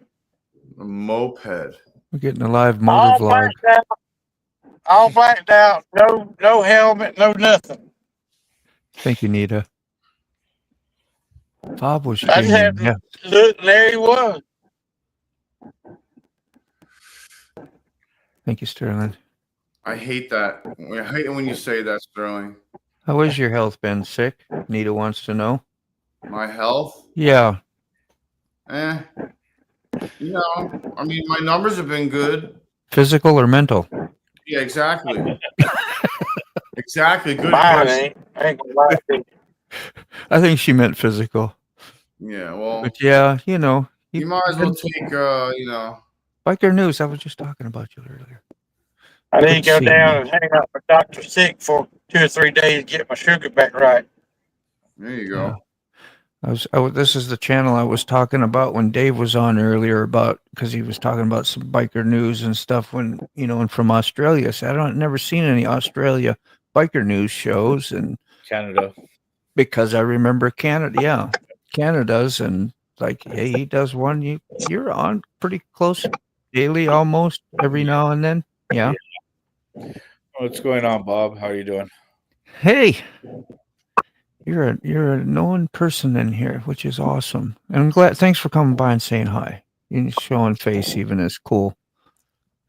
moped. We're getting a live motor vlog. All blacked out. No helmet, no nothing. Thank you, Nita. Bob was I just had to look, and there he was. Thank you, Sterling. I hate that. I hate it when you say that, Sterling. How is your health been? Sick? Nita wants to know. My health? Yeah. You know, I mean, my numbers have been good. Physical or mental? Yeah, exactly. Exactly. Good question. I think she meant physical. Yeah, well. But yeah, you know. You might as well take, Biker News. I was just talking about you earlier. I need to go down and hang out with Dr. Sick for 2 or 3 days to get my sugar back right. There you go. This is the channel I was talking about when Dave was on earlier because he was talking about some biker news and stuff and from Australia. So never seen any Australia biker news shows and Canada. Because I remember Canada. Yeah. Canada's and hey, he does one. You're on pretty close daily, almost every now and then. Yeah. What's going on, Bob? How are you doing? Hey, you're a known person in here, which is awesome. And I'm glad. Thanks for coming by and saying hi. And showing face even is cool.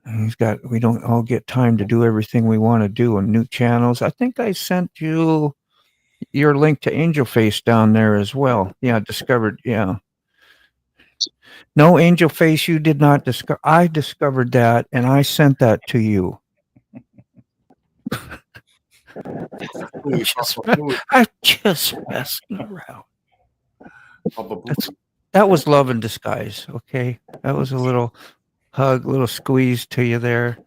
And we don't all get time to do everything we want to do on new channels. I think I sent you your link to Angel Face down there as well. Yeah, discovered. Yeah. No, Angel Face, you did not discover. I discovered that, and I sent that to you. I'm just messing around. That was love in disguise. Okay, that was a little hug, little squeeze to you there.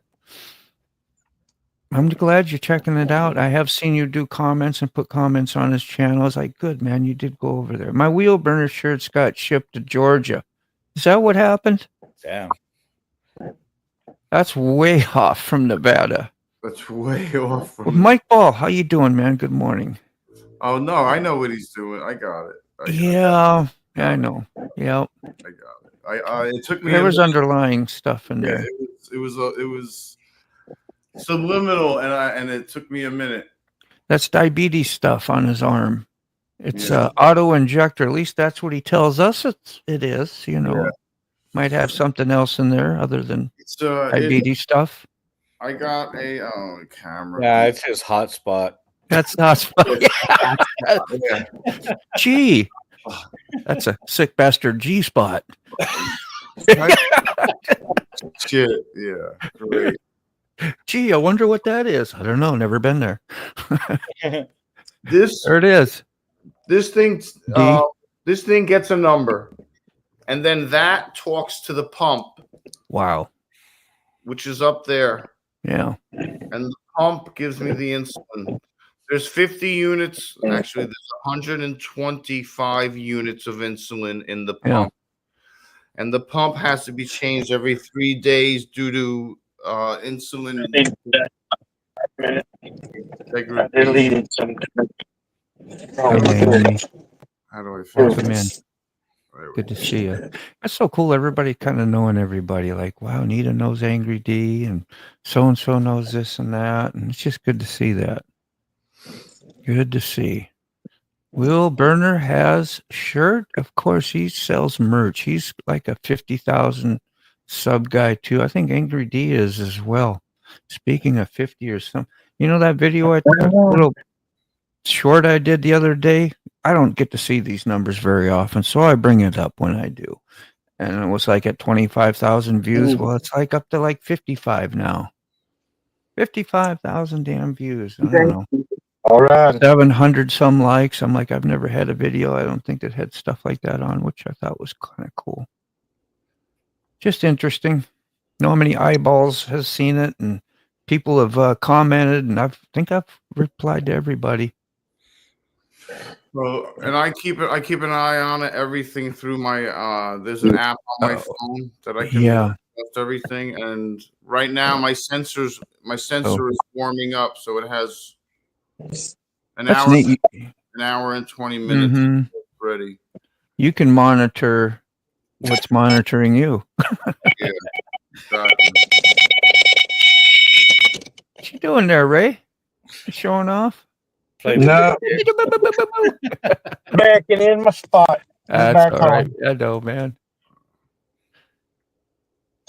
I'm glad you're checking it out. I have seen you do comments and put comments on his channel. I was like, good, man, you did go over there. My wheel burner shirts got shipped to Georgia. Is that what happened? Damn. That's way off from Nevada. That's way off from Mike Ball, how you doing, man? Good morning. Oh, no, I know what he's doing. I got it. I know. Yeah. I got it. It took me. There was underlying stuff in there. It was subliminal, and it took me a minute. That's diabetes stuff on his arm. It's auto injector. At least that's what he tells us it is. You know, might have something else in there other than diabetes stuff. I got a camera. Yeah, it's his hotspot. That's not. Gee, that's a sick bastard G spot. Shit, yeah, great. Gee, I wonder what that is. I don't know. Never been there. There it is. This thing gets a number, and then that talks to the pump. Wow. Which is up there. Yeah. And the pump gives me the insulin. There's 50 units. Actually, there's 125 units of insulin in the pump. Yeah. And the pump has to be changed every 3 days due to insulin. Deleted some. How do I find them in? Good to see you. That's so cool. Everybody kind of knowing everybody. Like, wow, Nita knows Angry D, and so knows this and that, and it's just good to see that. Good to see. Will Burner has shirt. Of course, he sells merch. He's like a 50,000 sub guy too. I think Angry D is as well. Speaking of 50 or something, you know that video little short I did the other day. I don't get to see these numbers very often, so I bring it up when I do. And it was like at 25,000 views. Well, it's like up to like 55 now. 55,000 damn views. I don't know. All right. 700 some likes. I'm like, I've never had a video, I don't think, that had stuff like that on, which I thought was kind of cool. Just interesting. Know how many eyeballs has seen it, and people have commented, and I think I've replied to everybody. Well, and I keep an eye on it, everything through my there's an app on my phone that I can adjust everything, and right now my sensor is warming up, so it has an hour and 20 minutes ready. You can monitor what's monitoring you. Yeah, exactly. What you doing there, Ray? You showing off? No. Backing in my spot. That's all right. I know, man.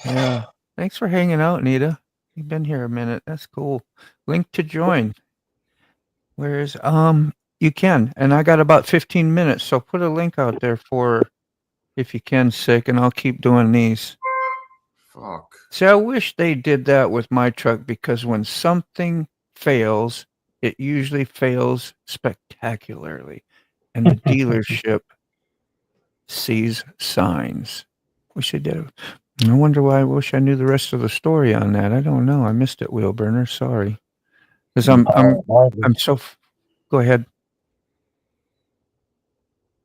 Yeah. Thanks for hanging out, Nita. You've been here a minute. That's cool. Link to join. Where's you can, and I got about 15 minutes, so put a link out there for if you can, sick, and I'll keep doing these. Fuck. See, I wish they did that with my truck, because when something fails, it usually fails spectacularly, and the dealership sees signs. Wish I did. I wonder why. I wish I knew the rest of the story on that. I don't know. I missed it, Wheel Burner. Sorry, because I'm so. Go ahead.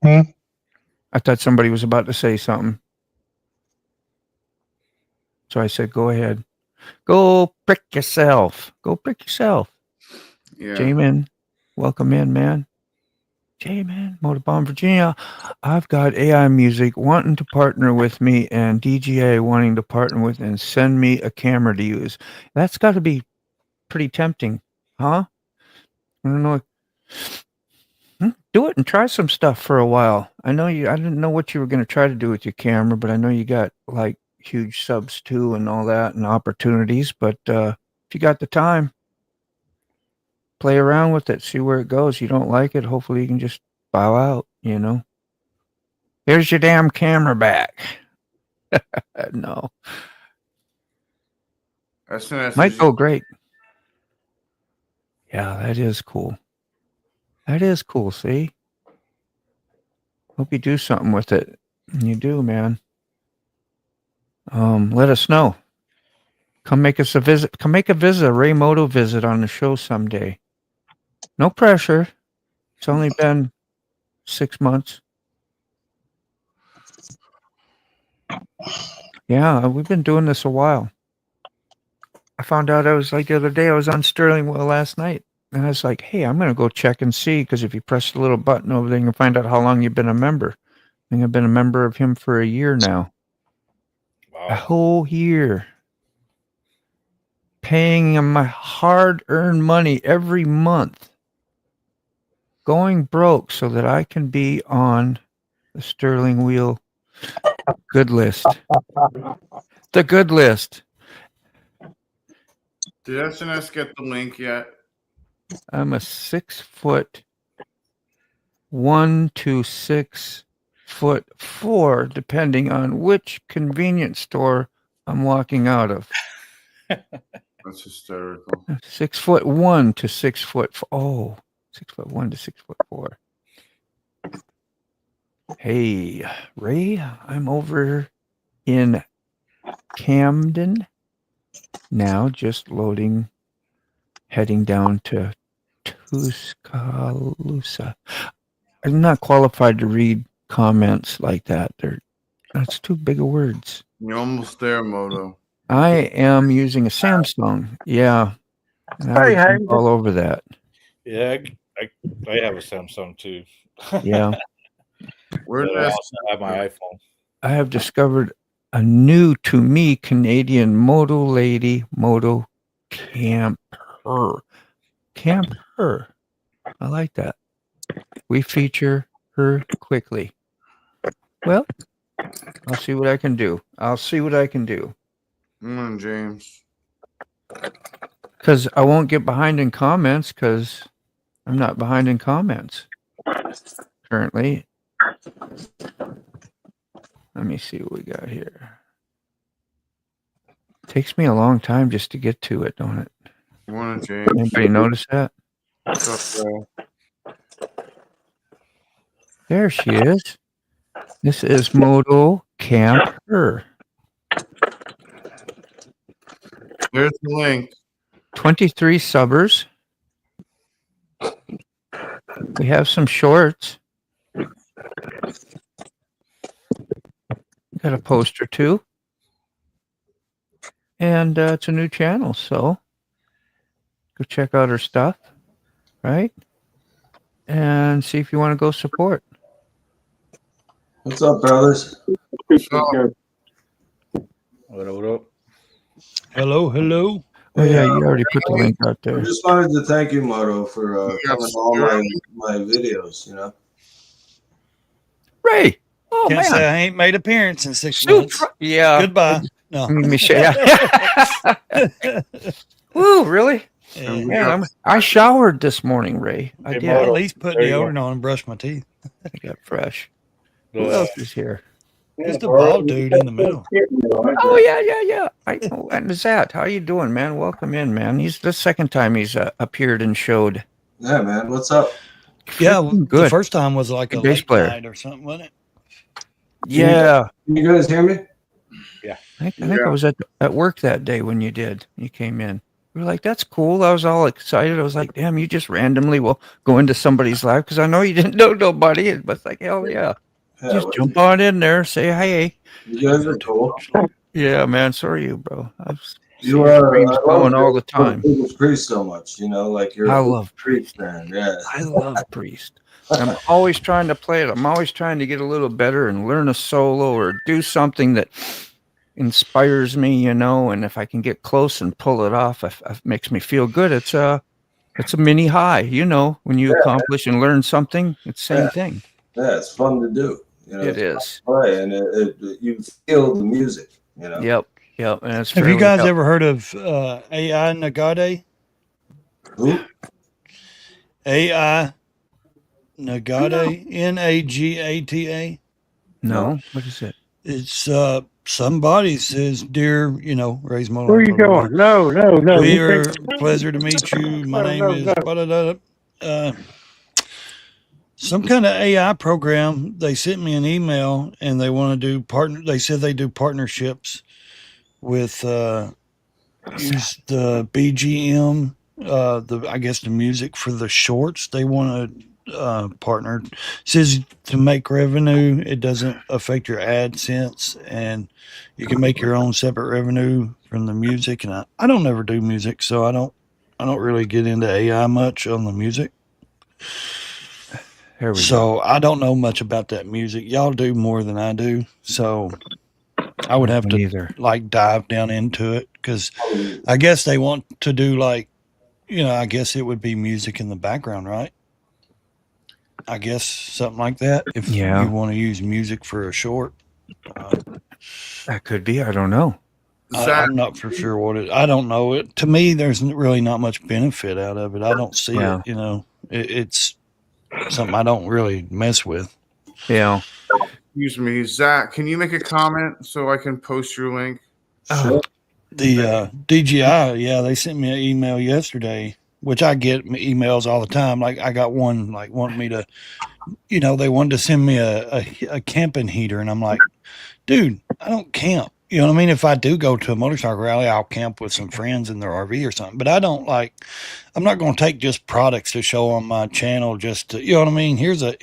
I thought somebody was about to say something, so I said, "Go ahead. Go prick yourself. Go prick yourself." Yeah. J-Man, welcome in, man. J-Man, Motorbomb, Virginia. I've got AI Music wanting to partner with me, and DGA wanting to partner with and send me a camera to use. That's got to be pretty tempting, huh? I don't know. Do it and try some stuff for a while. I didn't know what you were going to try to do with your camera, but I know you got like huge subs too and all that and opportunities. But if you got the time, play around with it, see where it goes. You don't like it, hopefully you can just bow out, you know. Here's your damn camera back. No. Might go great. Yeah, that is cool. That is cool, see? Hope you do something with it. And you do, man. Let us know. Come make us a visit. Come make a visit, a Ray Moto visit on the show someday. No pressure. It's only been 6 months. Yeah, we've been doing this a while. I found out I was like the other day, I was on Sterling Well last night. And I was like, hey, I'm going to go check and see, because if you press the little button over there, you can find out how long you've been a member. I think I've been a member of him for a year now. Wow. A whole year. Paying him my hard-earned money every month. going broke so that I can be on the Sterling Wheel good list. The good list. Did SNS get the link yet? I'm a 6'1" to 6'4", depending on which convenience store I'm walking out of. That's hysterical. 6'1" to 6'4". Oh, 6'1" to 6'4". Hey, Ray, I'm over in Camden now, just loading, heading down to Tuscaloosa. I'm not qualified to read comments like that. That's too big of words. You're almost there, Moto. I am using a Samsung. Yeah. And I would jump all over that. Yeah, I have a Samsung too. Yeah. Where I also have my iPhone. I have discovered a new to me Canadian moto lady, moto camper. Camper. I like that. We feature her quickly. Well, I'll see what I can do. Come on, James. Because I won't get behind in comments because I'm not behind in comments currently. Let me see what we got here. Takes me a long time just to get to it, don't it? Come on, James. Anybody notice that? What's up, Ray? There she is. This is Moto Camper. There's the link. 23 subbers. We have some shorts. Got a post or two. And it's a new channel, so go check out her stuff, right? And see if you want to go support. What's up, brothers? What up? Hello, hello. Oh yeah, you already put the link out there. I just wanted to thank you, Moto, for coming to all my videos. You know, Ray. Oh Can't man, say I ain't made appearance in 6 months. Yeah. Goodbye. No. Woo, really? Yeah. Man, I showered this morning, Ray. I did. At least put deodorant on and brush my teeth. I got fresh. Who else is here? Just a bald dude in the middle. Oh yeah. And Zat, how you doing, man? Welcome in, man. He's the second time he's appeared and showed. Yeah, man. What's up? Yeah, good. The first time was like a bass late player night or something, wasn't it? Yeah. Can you guys hear me? Yeah. I think I was at work that day when you came in. We were like, that's cool. I was all excited. I was like, damn, you just randomly will go into somebody's live because I know you didn't know nobody. But it's like, hell yeah. Just jump on in there, say hey. You guys are cool. Yeah, man. So are you, bro. You are going all the time. Priest so much, you know, like you're. I love Priest, man. Yeah. I love Priest. I'm always trying to play it. I'm always trying to get a little better and learn a solo or do something that inspires me, you know. And if I can get close and pull it off, it makes me feel good. It's a mini high, you know. When you accomplish and learn something, it's the same thing. Yeah, it's fun to do. You know, it is. Play and you feel the music. You know. Yep. And it's Have you guys ever heard of AI Nagade? Who? AI Nagade, Nagata. No. What is it? It's somebody says, dear, you know, Ray's Moto. Where are you going? No. We are pleasure to meet you. My name is some kind of AI program. They sent me an email and they want to do they said they do partnerships with use the BGM, I guess the music for the shorts. They want to partner. It says to make revenue, it doesn't affect your AdSense, and you can make your own separate revenue from the music. And I don't ever do music, so I don't really get into AI much on the music. So I don't know much about that music. Y'all do more than I do, so I would have to like dive down into it, because I guess they want to do like, you know, I guess it would be music in the background, right? I guess something like that. If Yeah. you want to use music for a short, that could be. I don't know. I'm not for sure what it. I don't know it. To me, there's really not much benefit out of it. I don't see it. You know, it's something I don't really mess with. Yeah. Excuse me, Zach. Can you make a comment so I can post your link? Sure. The DGI, yeah, they sent me an email yesterday, which I get emails all the time. Like I got one, like wanting me to, you know, they wanted to send me a camping heater, and I'm like, dude, I don't camp. You know what I mean? If I do go to a motorcycle rally, I'll camp with some friends in their RV or something. But I don't like. I'm not going to take just products to show on my channel. Just to, you know what I mean? Here's a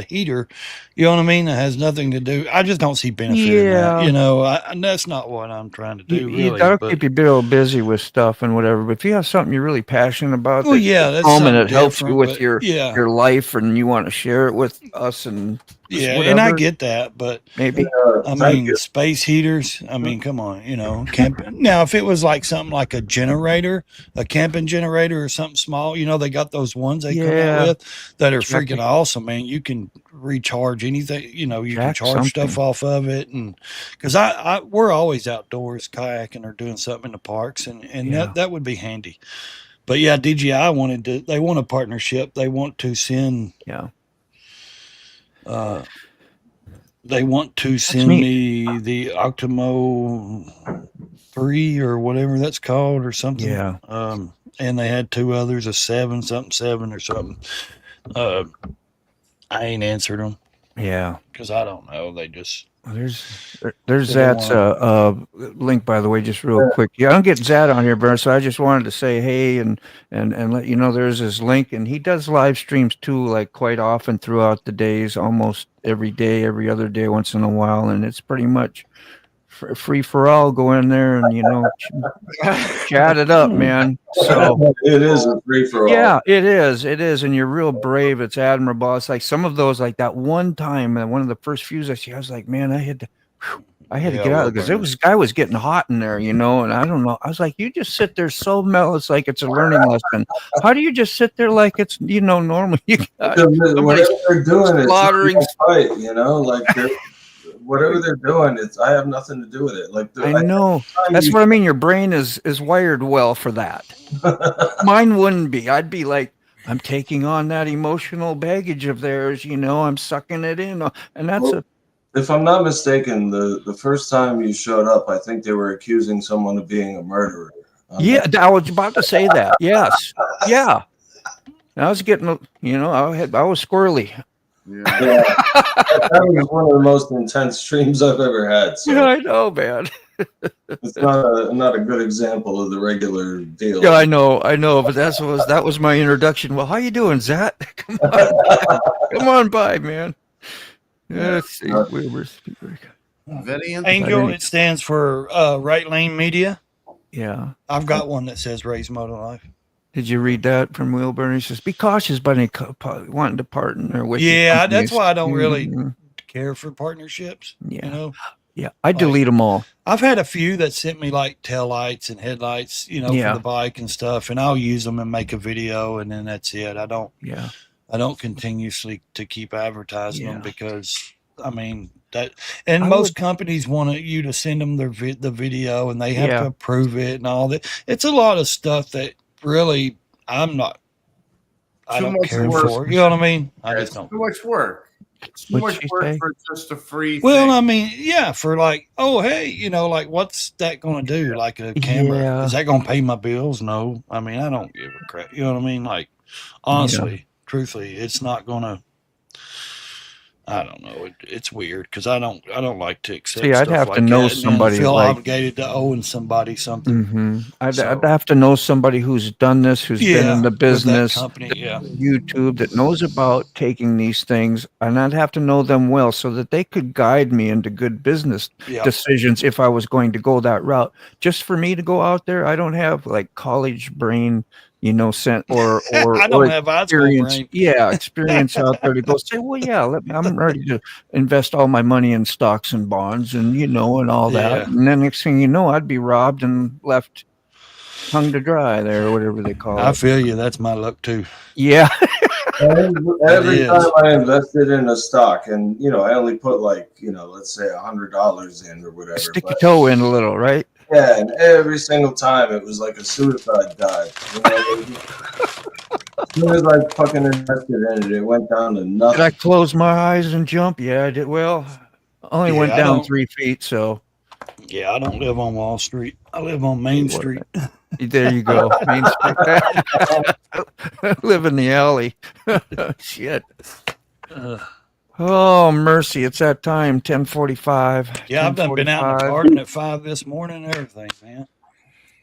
heater. You know what I mean? That has nothing to do. I just don't see benefit in that. You know, and that's not what I'm trying to do. Really, that'll keep you real busy with stuff and whatever. But if you have something you're really passionate about, well, yeah, that's home and it helps you with your yeah. your life, and you want to share it with us, and yeah, whatever, and I get that, but maybe I mean space heaters. I mean, come on, you know, camping. Now, if it was like something like a generator, a camping generator or something small, you know, they got those ones they come out with that are freaking awesome, man. You can recharge anything, you know, you can charge stuff off of it, and because we're always outdoors kayaking or doing something in the parks, and that would be handy. But yeah, DJI they want a partnership. They want to send they want to send me the Octomo 3 or whatever that's called or something. Yeah. And they had two others, a 7 or something. I ain't answered them. Yeah. Because I don't know. They just there's Zad's link, by the way, just real quick. Yeah, I don't get Zad on here, Bern, so I just wanted to say hey and let you know there's his link, and he does live streams too, like quite often throughout the days, almost every day, every other day, once in a while, and it's pretty much free for all. Go in there and chat it up, man. So it is a free for all. Yeah, it is, and you're real brave. It's admirable. It's like some of those, like that one time, one of the first views I see, I was like, man, I had to get out because guy was getting hot in there, and I don't know. I was like, you just sit there so mellow. It's like it's a learning lesson. How do you just sit there like it's normal? Whatever they're doing, slaughtering fight. Like whatever they're doing, I have nothing to do with it. Like I know that's what I mean. Your brain is wired well for that. Mine wouldn't be. I'd be like, I'm taking on that emotional baggage of theirs. I'm sucking it in, and that's If I'm not mistaken, the first time you showed up, I think they were accusing someone of being a murderer. Yeah, I was about to say that. Yes, yeah. I was getting, I was squirrely. Yeah, that was one of the most intense streams I've ever had. So. Yeah, I know, man. It's not a good example of the regular deal. Yeah, I know, but that was my introduction. Well, how you doing, Zach? Come on, come on by, man. Yeah, let's see. Angel, it stands for Right Lane Media. Yeah, I've got one that says Raise Motor Life. Did you read that from Wilburn? He says, "Be cautious, buddy, wanting to partner with." Yeah, that's why I don't really care for partnerships. Yeah, yeah, I delete them all. I've had a few that sent me like tail lights and headlights, for the bike and stuff, and I'll use them and make a video, and then that's it. I don't continuously to keep advertising them because I mean that, and most companies want you to send them the video, and they have to approve it and all that. It's a lot of stuff that really I don't care for. You know what I mean? I just don't. Too much work. It's too much work for just a free thing. I mean, for like, oh, hey, like what's that going to do? Like a camera. Yeah. Is that going to pay my bills? No. I mean, I don't give a crap. You know what I mean? Like, honestly, truthfully, it's not going to. I don't know. It's weird because I don't like to accept. See, I'd have to know somebody. Feel obligated to owing somebody something. Mm-hmm. I'd have to know somebody who's done this, who's been in the business, company, YouTube, that knows about taking these things, and I'd have to know them well so that they could guide me into good business decisions if I was going to go that route. Just for me to go out there, I don't have like college brain. Sent or I don't have experience. Experience out there to go say, well, I'm ready to invest all my money in stocks and bonds and and all that. And then next thing you know, I'd be robbed and left hung to dry there or whatever they call it. I feel you. That's my luck too. Yeah. Every time I invested in a stock, and I only put like let's say $100 in or whatever. Stick your toe in a little, right? Yeah, and every single time it was like a suicide dive. As soon as I fucking invested in it, it went down to nothing. Did I close my eyes and jump? Yeah, I did. Well, I only went down 3 feet, so. Yeah, I don't live on Wall Street. I live on Main Street. There you go. Main Street. I live in the alley. Shit. Oh, mercy. It's that time, 10:45. Yeah, I've been out in the garden at 5 this morning and everything, man.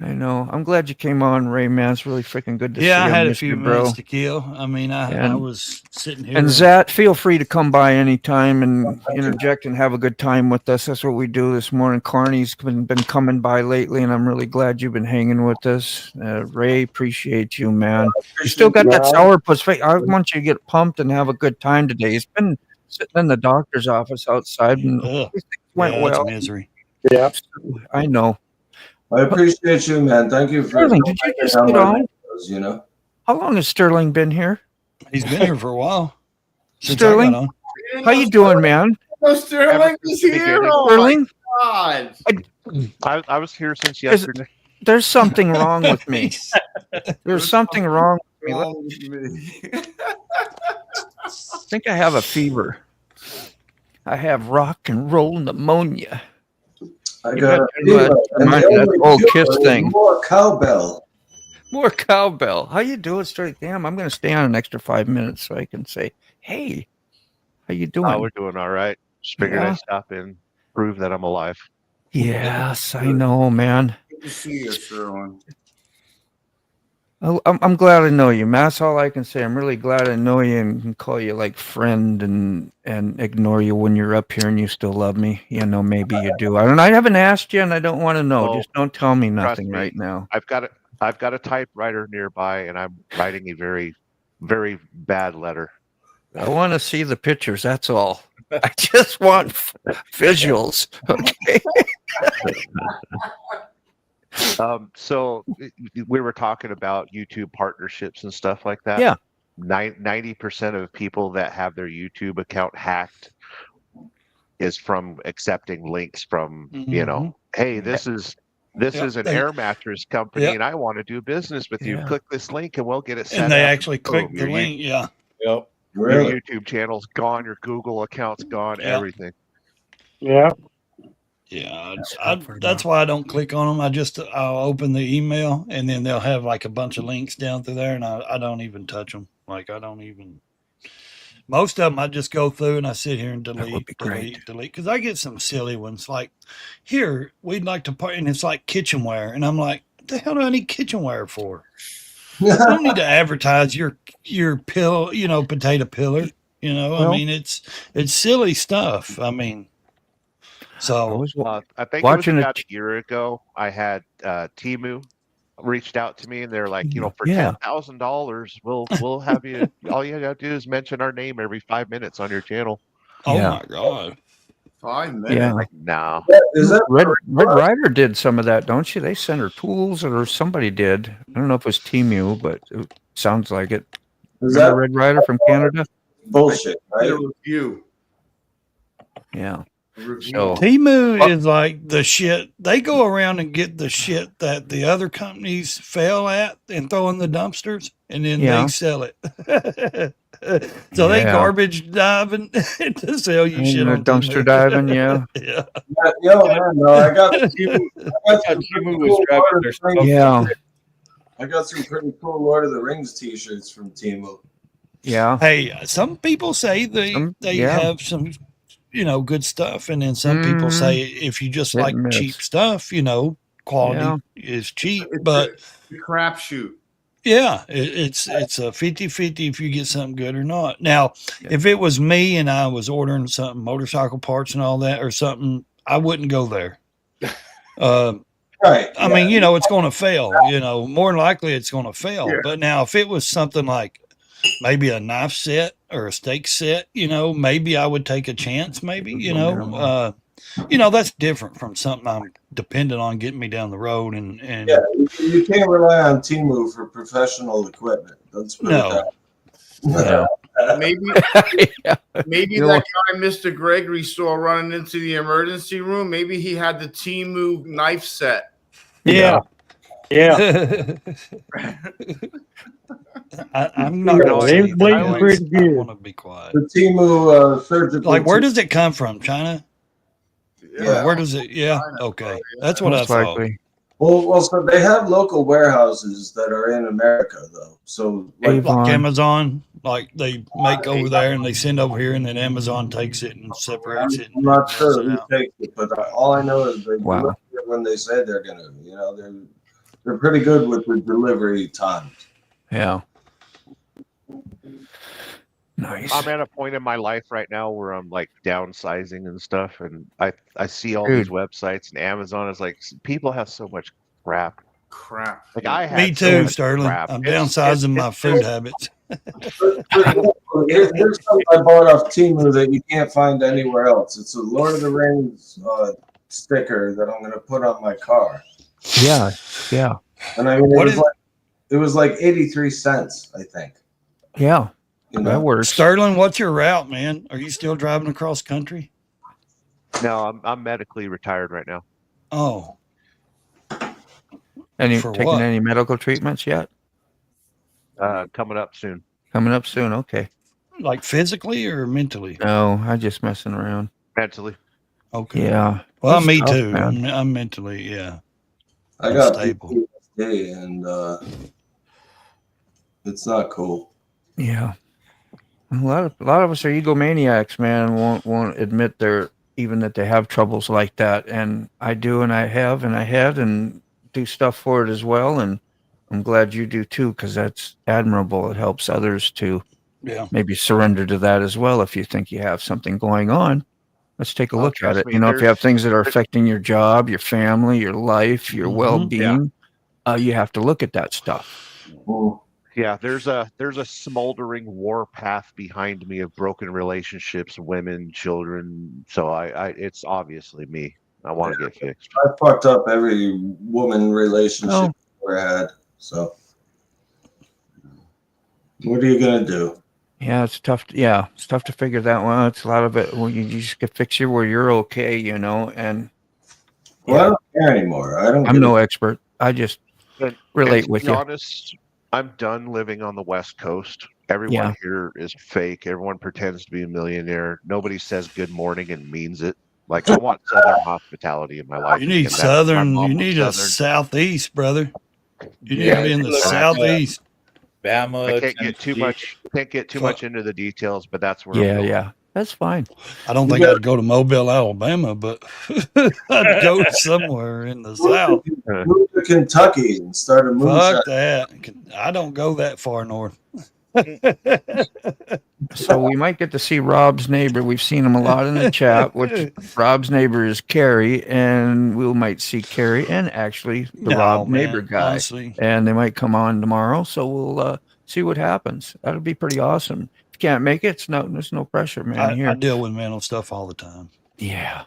I know. I'm glad you came on, Ray, man. It's really freaking good to see you. Yeah, I had a few minutes to kill. I mean, I was sitting here. And Zat, feel free to come by anytime and interject and have a good time with us. That's what we do this morning. Carney's been coming by lately, and I'm really glad you've been hanging with us. Ray, appreciate you, man. You still got that sourpuss face. I want you to get pumped and have a good time today. He's been sitting in the doctor's office outside, and it went well. Misery. Yeah, I know. I appreciate you, man. Thank you for Sterling. Did you just get on? Videos, How long has Sterling been here? He's been here for a while. Sterling, how you doing, man? No, Sterling is here. Sterling, God. I was here since yesterday. There's something wrong with me. There's something wrong with me. I think I have a fever. I have rock and roll pneumonia. I got that old Kiss thing. More cowbell. More cowbell. How you doing, Sterling? Damn, I'm going to stay on an extra 5 minutes so I can say, hey, how you doing? Oh, we're doing all right. Just figured I'd stop in, prove that I'm alive. Yes, I know, man. Good to see you, Sterling. I'm glad I know you, man. That's all I can say. I'm really glad I know you and can call you like friend and ignore you when you're up here and you still love me. Maybe you do. I haven't asked you and I don't want to know. Just don't tell me nothing right now. I've got a typewriter nearby and I'm writing a very, very bad letter. I want to see the pictures. That's all. I just want visuals. Okay. So we were talking about YouTube partnerships and stuff like that. Yeah. 90% of people that have their YouTube account hacked is from accepting links from, hey, this is an air mattress company and I want to do business with you. Click this link and we'll get it set up. And they actually click the link. Yeah. Yep. Really? Your YouTube channel's gone, your Google account's gone, everything. Yeah. Yeah, that's why I don't click on them. I'll open the email and then they'll have like a bunch of links down through there, and I don't even touch them. Like most of them I just go through and I sit here and delete. Because I get some silly ones like, here we'd like to and it's like kitchenware, and I'm like, what the hell do I need kitchenware for? I don't need to advertise your pill, potato pillar. I mean it's silly stuff. I mean. So I think it was about a year ago. I had Temu reached out to me, and they're like, for $10,000, we'll have you. All you got to do is mention our name every 5 minutes on your channel. Oh my god, 5 minutes? Yeah, no. Is that Red Ryder did some of that, don't you? They sent her tools, or somebody did. I don't know if it was Temu, but it sounds like it. Is that Red Ryder from Canada? Bullshit, right? A review. Yeah. So Temu is like the shit. They go around and get the shit that the other companies fail at and throw in the dumpsters, and then they sell it. So they garbage diving to sell you shit on dumpster diving. Yeah. Yeah. Yo, man, no, I got Temu was grabbing their stuff. Yeah. I got some pretty cool Lord of the Rings t-shirts from Temu. Yeah. Hey, some people say they have some good stuff, and then some people say if you just like cheap stuff, quality is cheap, but a crapshoot. Yeah, it's a 50-50 if you get something good or not. Now, if it was me and I was ordering something, motorcycle parts and all that or something, I wouldn't go there. Right. I mean, it's going to fail, more than likely it's going to fail. Yeah. But now if it was something like maybe a knife set or a steak set, maybe I would take a chance, maybe, that's different from something I'm dependent on getting me down the road. And you can't rely on Temu for professional equipment. That's Yeah. Maybe Yeah. maybe You that guy Mr. Gregory saw running into the emergency room. Maybe he had the Temu knife set. Yeah. I'm not You going know, to he say was anything bleeding else. pretty I good. want to be quiet. The Temu surgical. Like, where does it come from? China? Yeah. Or where does it? Yeah. Okay. That's what Most I thought. likely. Well, so they have local warehouses that are in America, though. So, like, Like Avon. Amazon, like they make over there and they send over here, and then Amazon takes it and separates it. I'm not and sure mails it who out. takes it, but all I know is they Wow. deliver it when they say they're gonna. You know, they're pretty good with the delivery times. Yeah. Nice. I'm at a point in my life right now where I'm like downsizing and stuff, and I see all these Dude. websites, and Amazon is like, people have so much crap. Like I had Me so too, much Sterling. crap. I'm It's- downsizing my it's food just- habits. Here's something I bought off Temu that you can't find anywhere else. It's a Lord of the Rings sticker that I'm gonna put on my car. Yeah. Yeah. And I mean, What is- it was like 83 cents, I think. Yeah. You know? That works. Sterling, what's your route, man? Are you still driving across country? No, I'm medically retired right now. Oh, For taking what? any medical treatments yet? Coming up soon. Coming up soon. Okay. like physically or mentally? No, I'm just messing around. Mentally. Okay. Yeah. Well, That's me tough, too. man. I'm mentally, yeah. I got Unstable. PTSD and it's not cool. Yeah. A lot of us are egomaniacs, man. Won't admit even that they have troubles like that. And I do, and I have, and I had, and do stuff for it as well. And I'm glad you do too, because that's admirable. It helps others to Yeah. maybe surrender to that as well. If you think you have something going on, let's take a look at trust it. me, You know, if you have there's- things that are affecting your job, your family, your life, your Mhm. well-being, you have to look at that stuff. Yeah, there's a smoldering war path behind me of broken relationships, women, children. So I it's obviously me. I want to get fixed. I fucked up every woman relationship Oh. I ever had. So what are you gonna do? Yeah, it's tough. It's tough to figure that one out. It's a lot of it. Well, you just get fix you where you're okay, you know. And Well, I don't care anymore. I don't. I'm no expert. I just And relate to with be you. honest, I'm done living on the West Coast. Everyone Yeah. here is fake. Everyone pretends to be a millionaire. Nobody says good morning and means it. Like I want Southern hospitality in my life. You need and that's- my Southern. mom You was need a Southern. Southeast, brother. You need Yeah, to be in the look, Southeast. Bama. I can't get too Tennessee. much. Can't get too Fuck. much into the details, but that's where. I'm Yeah, going. yeah. That's fine. I don't think I'd go to Mobile, Alabama, but I'd go somewhere in the South. Move to Kentucky and start a moonshine. Fuck that. I don't go that far north. So we might get to see Rob's neighbor. We've seen him a lot in the chat, which Rob's neighbor is Carrie, and we might see Carrie and actually the No, Rob man, neighbor guy. honestly. And they might come on tomorrow. So we'll see what happens. That'll be pretty awesome. If you can't make it, there's no pressure, man. I Here. deal with mental stuff all the time. Yeah.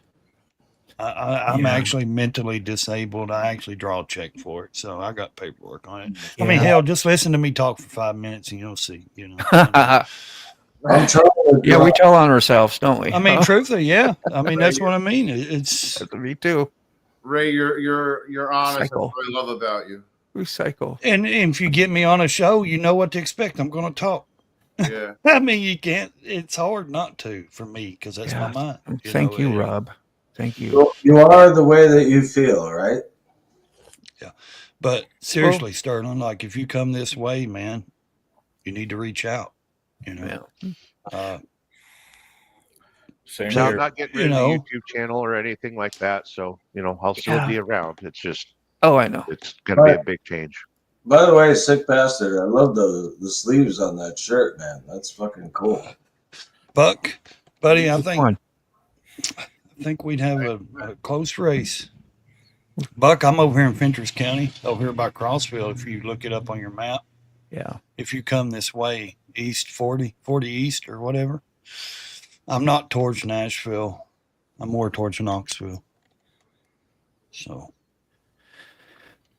I'm Yeah. actually mentally disabled. I actually draw a check for it, so I got paperwork on it. I Yeah. mean, hell, just listen to me talk for 5 minutes and you'll see. You know, I'm trying to Yeah, we tell on ourselves, don't we? I mean, truthfully, yeah. I mean, that's what I mean. It's Me too. Ray, you're honest. That's Cycle. what I love about you. Recycle. and if you get me on a show, you know what to expect. I'm going to talk. Yeah. I mean, you can't. It's hard not to for me because that's Yeah. my mind. Thank know, you, and- Rob. Thank you. You are the way that you feel, right? But seriously, Sterling, like if you come this way, man, you need to reach out. You know, Same So I'm here. not getting You rid of know. the YouTube channel or anything like that. So I'll still Yeah. be around. It's just Oh, I know. it's gonna be a big change. By the way, sick bastard, I love the sleeves on that shirt, man. That's fucking cool. Buck, buddy, I Which think one? we'd have a close race. Buck, I'm over here in Fentress County, over here by Crossville. If you look it up on your map, Yeah. if you come this way, east 40 east or whatever, I'm not towards Nashville. I'm more towards Knoxville. So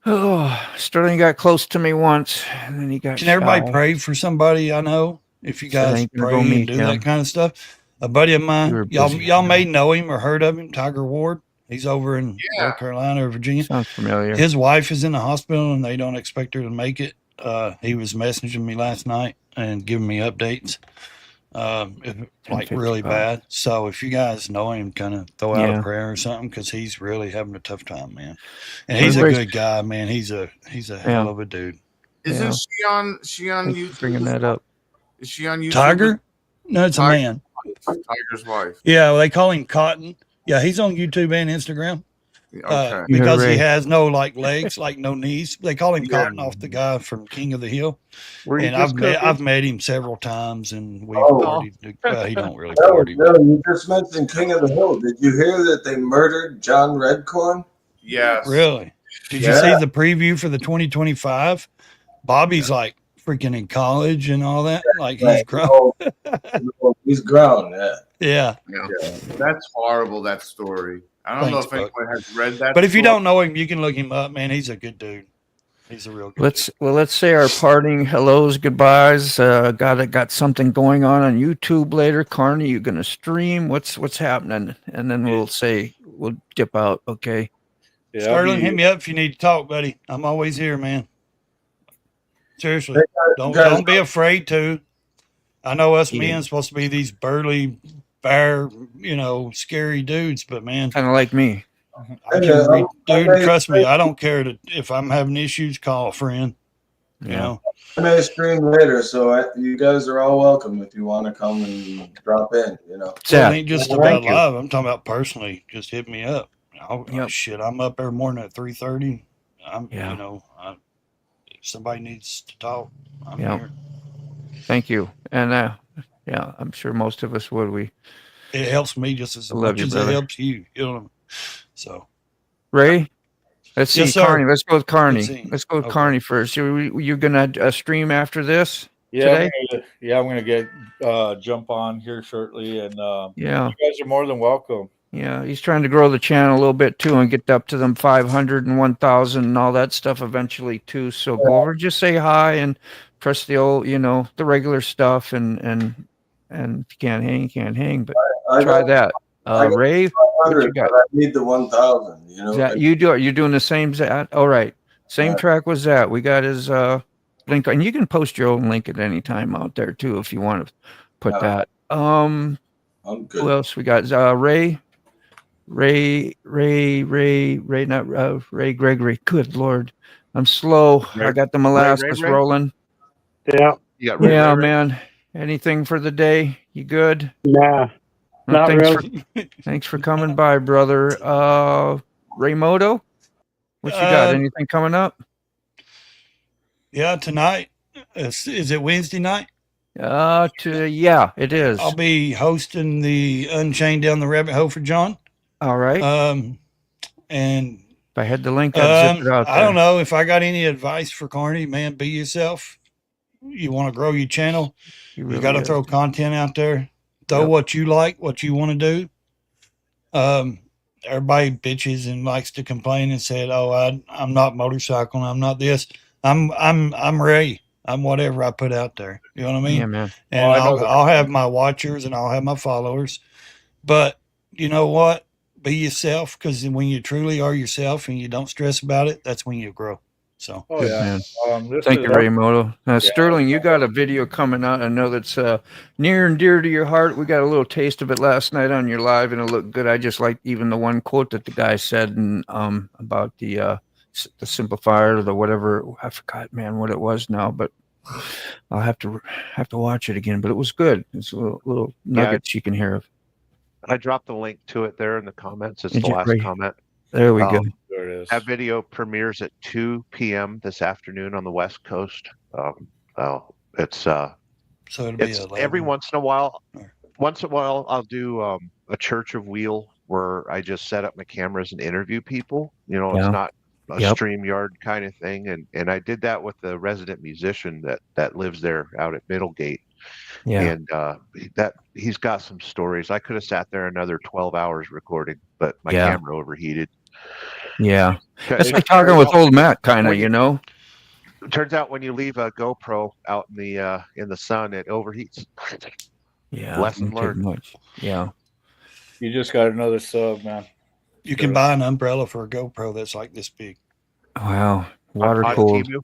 Oh, Sterling got close to me once, and then he got. can everybody shy. pray for somebody I know? if you So I guys ain't gonna pray go and meet do him. that kind of stuff. A buddy of You mine, were y'all busy, y'all I may know. know him or heard of him, Tiger Ward. He's over in North Carolina or Virginia. Sounds familiar. His wife is in the hospital and they don't expect her to make it. He was messaging me last night and giving me updates. Like really 10:55. bad. So if you guys know him, kind of throw out a Yeah. prayer or something, because he's really having a tough time, man. And Well, he's a everybody's- good guy, man. He's a hell of a dude. Isn't Yeah. she on Thanks YouTube? for bringing that up. Is she on YouTube? Tiger? No, it's a man. Tiger's wife. Yeah, well, they call him Cotton. Yeah, he's on YouTube and Instagram. Okay. Because he Ray. has no like legs, like no knees. They call him Yeah. Cotton off the guy from King of the Hill. Were you And just I've met him several times, and we've Oh. partied. Well, he don't really No, party. no, you just mentioned King of the Hill. Did you hear that they murdered John Redcorn? Yes. Really? Did you see the preview for the 2025? Bobby's like freaking in college and all that. Like he's grown. He's grown, Yeah. That's horrible, that story. I don't know Thanks, if anyone has read that. But if you story. don't know him, you can look him up, man. He's a good dude. He's a real good Let's say our parting hellos, goodbyes. Got something going on YouTube later. Carney, you gonna stream? What's happening? And then we'll dip out. Okay. dude. Sterling, hit me up if you need to talk, buddy. I'm always here, man. Seriously. Don't be afraid to. I know us men supposed to be these burly, bare, scary dudes, but man, kind of like me. Dude, trust me, I don't care if I'm having issues, call a friend. You know. I may stream later, so you guys are all welcome if you want to come and drop in. Well, it ain't just about live. I'm talking about personally. Just hit me up. Shit, I'm up every morning at 3:30. If somebody needs to talk, I'm here. Thank you. And I'm sure most of us would. It helps me just as much as it helps you. You know. So, Ray, let's see. Yes, sir. Carney. Let's go with Carney. Let's see. Let's go with Carney first. You're gonna stream after this Yeah, today? I'm gonna get jump on here shortly, and you guys are more than welcome. Yeah, he's trying to grow the channel a little bit too and get up to them 500 and 1,000 and all that stuff eventually too. So go over, just say hi and press the old, the regular stuff, and if you can't hang, you can't hang. But try that. Ray, what you got? I need the 1,000. You're doing the same. All right, same track was that. We got his link, and you can post your own link at any time out there too if you want to put that. I'm good. Who else we got? Ray Gregory. Good Lord, I'm slow. I got the molasses rolling. Yeah. Yeah, man. Anything for the day? You good? Nah. Not really. Thanks for coming by, brother. Raymoto, what you got? Anything coming up? Yeah, tonight. Is it Wednesday night? Yeah, it is. I'll be hosting the Unchained Down the Rabbit Hole for John. All right. And if I had the link, I'd zip it out there. I don't know if I got any advice for Carney, man. Be yourself. You want to grow your channel. You got to throw content out there. Throw what you like, what you want to do. Everybody bitches and likes to complain and said, "Oh, I'm not motorcycling. I'm not this. I'm Ray. I'm whatever I put out there." You know what I mean? Yeah, man. And I'll have my watchers and I'll have my followers. But you know what? Be yourself, because when you truly are yourself and you don't stress about it, that's when you grow. So, good, man. Thank you, Raymoto. Sterling, you got a video coming out. I know that's near and dear to your heart. We got a little taste of it last night on your live, and it looked good. I just like even the one quote that the guy said and about the simplifier or the whatever. I forgot, man, what it was now, but I'll have to watch it again. But it was good. It's a little nuggets you can hear of. I dropped the link to it there in the comments. It's the last comment. There we go. There it is. That video premieres at 2 p.m. this afternoon on the West Coast. It's every once in a while. Once in a while, I'll do a Church of Wheel where I just set up my cameras and interview people. It's not a StreamYard kind of thing. And I did that with the resident musician that lives there out at Middlegate. Yeah. And he's got some stories. I could have sat there another 12 hours recording, but my camera overheated. Yeah. That's like talking with old Matt, kind of, Turns out when you leave a GoPro out in the sun, it overheats. Yeah. Lesson learned. Much. Yeah. You just got another sub, man. You can buy an umbrella for a GoPro that's like this big. Wow. Water on cooled. Temu?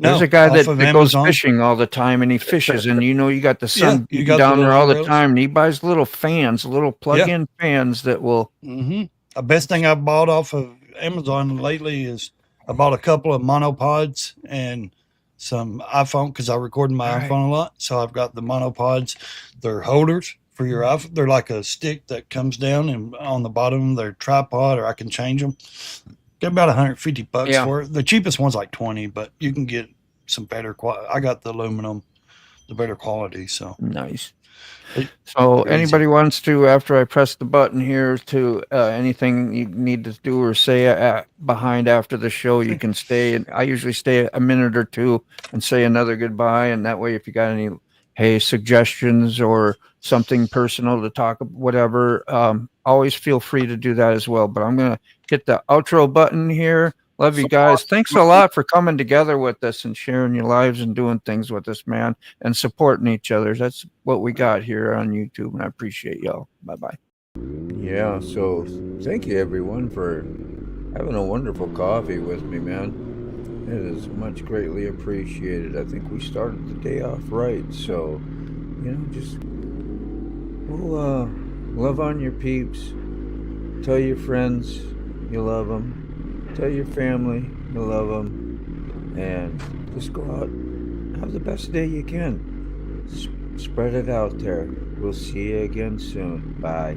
There's No, a guy off that of goes Amazon. fishing all the time, and he fishes, and you got the Yeah, sun you beating got the down there little all the umbrellas. time, and he buys little fans, little plug-in fans that will. Mm-hmm. The best thing I've bought off of Amazon lately is I bought a couple of monopods and some iPhone because I record my iPhone a lot. So I've got the monopods. They're holders for your iPhone. They're like a stick that comes down, and on the bottom they're tripod, or I can change them. Get about $150 for it. The cheapest one's like 20, but you can get some better quality. I got the aluminum, the better quality. So nice. So anybody wants to, after I press the button here, to anything you need to do or say behind after the show, you can stay. And I usually stay a minute or two and say another goodbye. And that way, if you got any, suggestions or something personal to talk, whatever, always feel free to do that as well. But I'm going to hit the outro button here. Love you guys. Thanks a lot for coming together with us and sharing your lives and doing things with us, man, and supporting each other. That's what we got here on YouTube, and I appreciate y'all. Bye-bye. Yeah, so thank you, everyone, for having a wonderful coffee with me, man. It is much greatly appreciated. I think we started the day off right, so, just love on your peeps. Tell your friends you love them. Tell your family you love them, and just go out and have the best day you can. Spread it out there. We'll see you again soon. Bye.